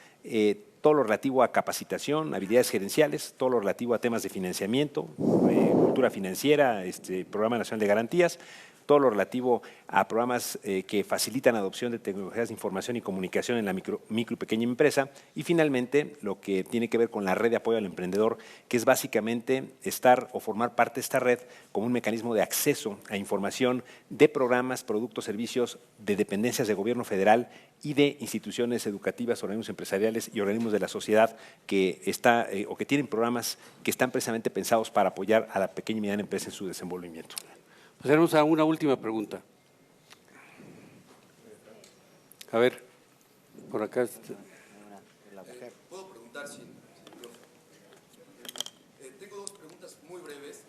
Todo lo relativo a capacitación, habilidades gerenciales, todo lo relativo a temas de financiamiento, cultura financiera, Programa Nacional de Garantías, todo lo relativo a programas que facilitan la adopción de tecnologías de información y comunicación en la micro y pequeña empresa, y finalmente lo que tiene que ver con la red de apoyo al emprendedor, que es básicamente estar o formar parte de esta red como un mecanismo de acceso a información de programas, productos, servicios de dependencias de gobierno federal y de instituciones educativas, organismos empresariales y organismos de la sociedad que o que tienen programas que están precisamente pensados para apoyar a la pequeña y mediana empresa en su desenvolvimiento. Pasaremos a una última pregunta. A ver, por acá. ¿Puedo preguntar si tengo 2 preguntas muy breves.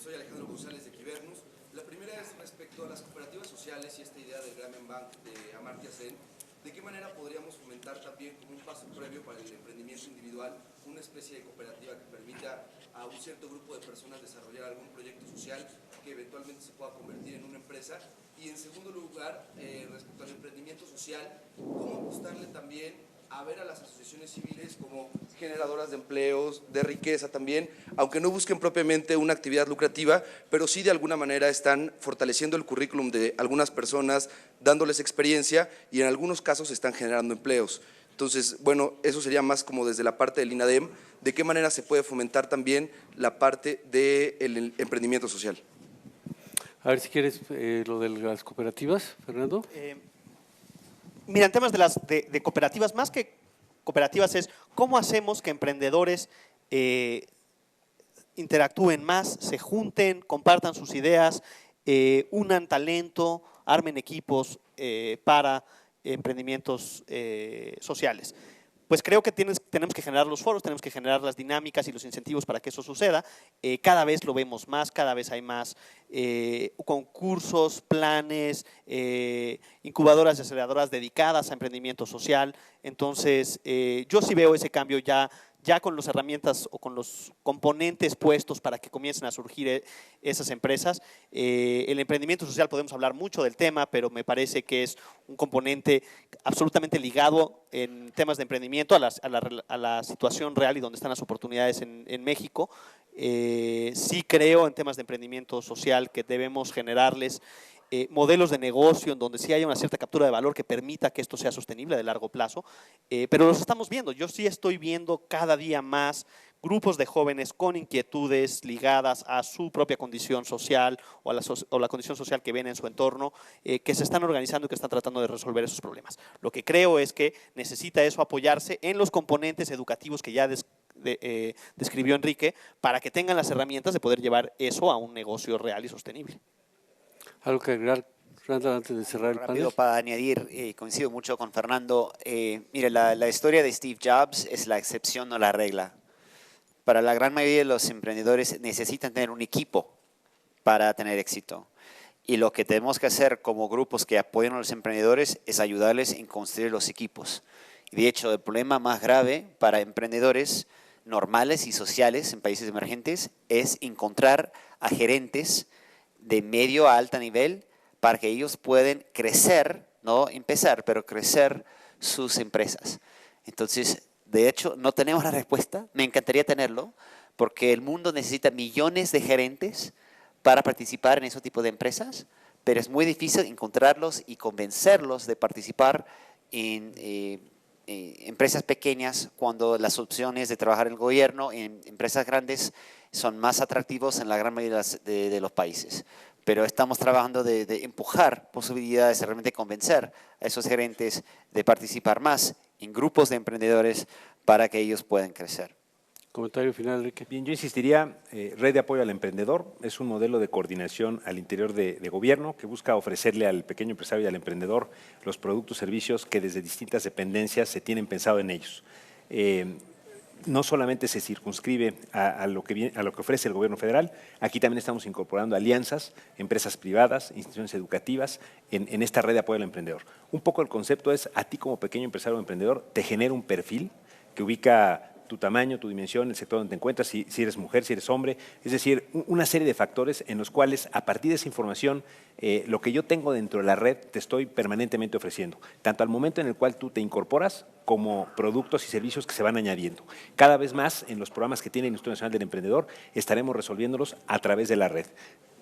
Soy Alejandro González de Quibernus. La primera es respecto a las cooperativas sociales y esta idea del Grameen Bank de Amartya Sen. ¿De qué manera podríamos fomentar también como un paso previo para el emprendimiento individual una especie de cooperativa que permita a un cierto grupo de personas desarrollar algún proyecto social que eventualmente se pueda convertir en una empresa? Y en segundo lugar, respecto al emprendimiento social, ¿cómo apostarle también a ver a las asociaciones civiles como generadoras de empleos, de riqueza también, aunque no busquen propiamente una actividad lucrativa, pero sí de alguna manera están fortaleciendo el currículum de algunas personas, dándoles experiencia y en algunos casos están generando empleos? Entonces, bueno, eso sería más como desde la parte del INADEM, de qué manera se puede fomentar también la parte del emprendimiento social. A ver si quieres lo de las cooperativas, Fernando. Mira, en temas de cooperativas, más que cooperativas es cómo hacemos que emprendedores interactúen más, se junten, compartan sus ideas, unan talento, armen equipos para emprendimientos sociales. Pues creo que tenemos que generar los foros, tenemos que generar las dinámicas y los incentivos para que eso suceda. Cada vez lo vemos más, cada vez hay más concursos, planes, incubadoras y aceleradoras dedicadas a emprendimiento social. Entonces, yo sí veo ese cambio ya con las herramientas o con los componentes puestos para que comiencen a surgir esas empresas. El emprendimiento social, podemos hablar mucho del tema, pero me parece que es un componente absolutamente ligado en temas de emprendimiento a la situación real y donde están las oportunidades en México. Sí creo en temas de emprendimiento social que debemos generarles modelos de negocio en donde sí haya una cierta captura de valor que permita que esto sea sostenible de largo plazo, pero los estamos viendo. Yo sí estoy viendo cada día más grupos de jóvenes con inquietudes ligadas a su propia condición social o a la condición social que ven en su entorno, que se están organizando y que están tratando de resolver esos problemas. Lo que creo es que necesita eso apoyarse en los componentes educativos que ya describió Enrique, para que tengan las herramientas de poder llevar eso a un negocio real y sostenible. ¿Algo que agregar, Randall, antes de cerrar el Rápido panel? para añadir, coincido mucho con Fernando. Mire, la historia de Steve Jobs es la excepción, no la regla. Para la gran mayoría de los emprendedores necesitan tener un equipo para tener éxito. Y lo que tenemos que hacer como grupos que apoyan a los emprendedores es ayudarles en construir los equipos. Y de hecho, el problema más grave para emprendedores normales y sociales en países emergentes es encontrar a gerentes de medio a alto nivel para que ellos puedan crecer, no empezar, pero crecer sus empresas. Entonces, de hecho, no tenemos la respuesta, me encantaría tenerlo, porque el mundo necesita millones de gerentes para participar en ese tipo de empresas, pero es muy difícil encontrarlos y convencerlos de participar en empresas pequeñas cuando las opciones de trabajar en el gobierno, en empresas grandes, son más atractivos en la gran mayoría de los países. Pero estamos trabajando de empujar posibilidades de realmente convencer a esos gerentes de participar más en grupos de emprendedores para que ellos puedan crecer. Comentario final, Enrique. Bien, yo insistiría, Red de Apoyo al Emprendedor es un modelo de coordinación al interior de gobierno que busca ofrecerle al pequeño empresario y al emprendedor los productos y servicios que desde distintas dependencias se tienen pensado en ellos. No solamente se circunscribe a lo que ofrece el gobierno federal, aquí también estamos incorporando alianzas, empresas privadas, instituciones educativas en esta red de apoyo al emprendedor. Un poco el concepto es, a ti como pequeño empresario o emprendedor, te genera un perfil que ubica tu tamaño, tu dimensión, el sector donde te encuentras, si eres mujer, si eres hombre, es decir, una serie de factores en los cuales a partir de esa información, lo que yo tengo dentro de la red te estoy permanentemente ofreciendo, tanto al momento en el cual tú te incorporas como productos y servicios que se van añadiendo. Cada vez más en los programas que tiene el Instituto Nacional del Emprendedor estaremos resolviéndolos a través de la red.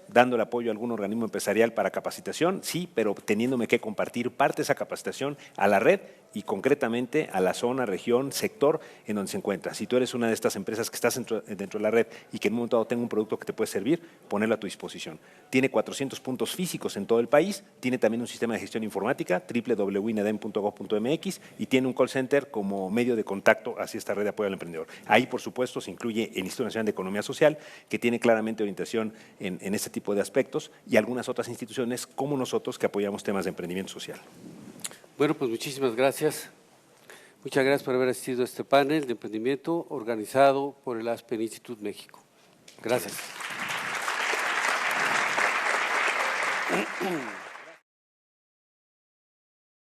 Dando el apoyo a algún organismo empresarial para capacitación, sí, pero teniéndome que compartir parte de esa capacitación a la red y concretamente a la zona, región, sector en donde se encuentra. Si tú eres una de estas empresas que estás dentro de la red y que en un momento dado tenga un producto que te puede servir, ponerlo a tu disposición. Tiene 400 puntos físicos en todo el país, tiene también un sistema de gestión informática, www.inadem.gov.mx, y tiene un call center como medio de contacto hacia esta red de apoyo al emprendedor. Ahí, por supuesto, se incluye el Instituto Nacional de Economía Social, que tiene claramente orientación en este tipo de aspectos, y algunas otras instituciones como nosotros que apoyamos temas de emprendimiento social. Bueno, pues muchísimas gracias. Muchas gracias por haber asistido a este panel de emprendimiento organizado por el Aspen Institute México. Gracias.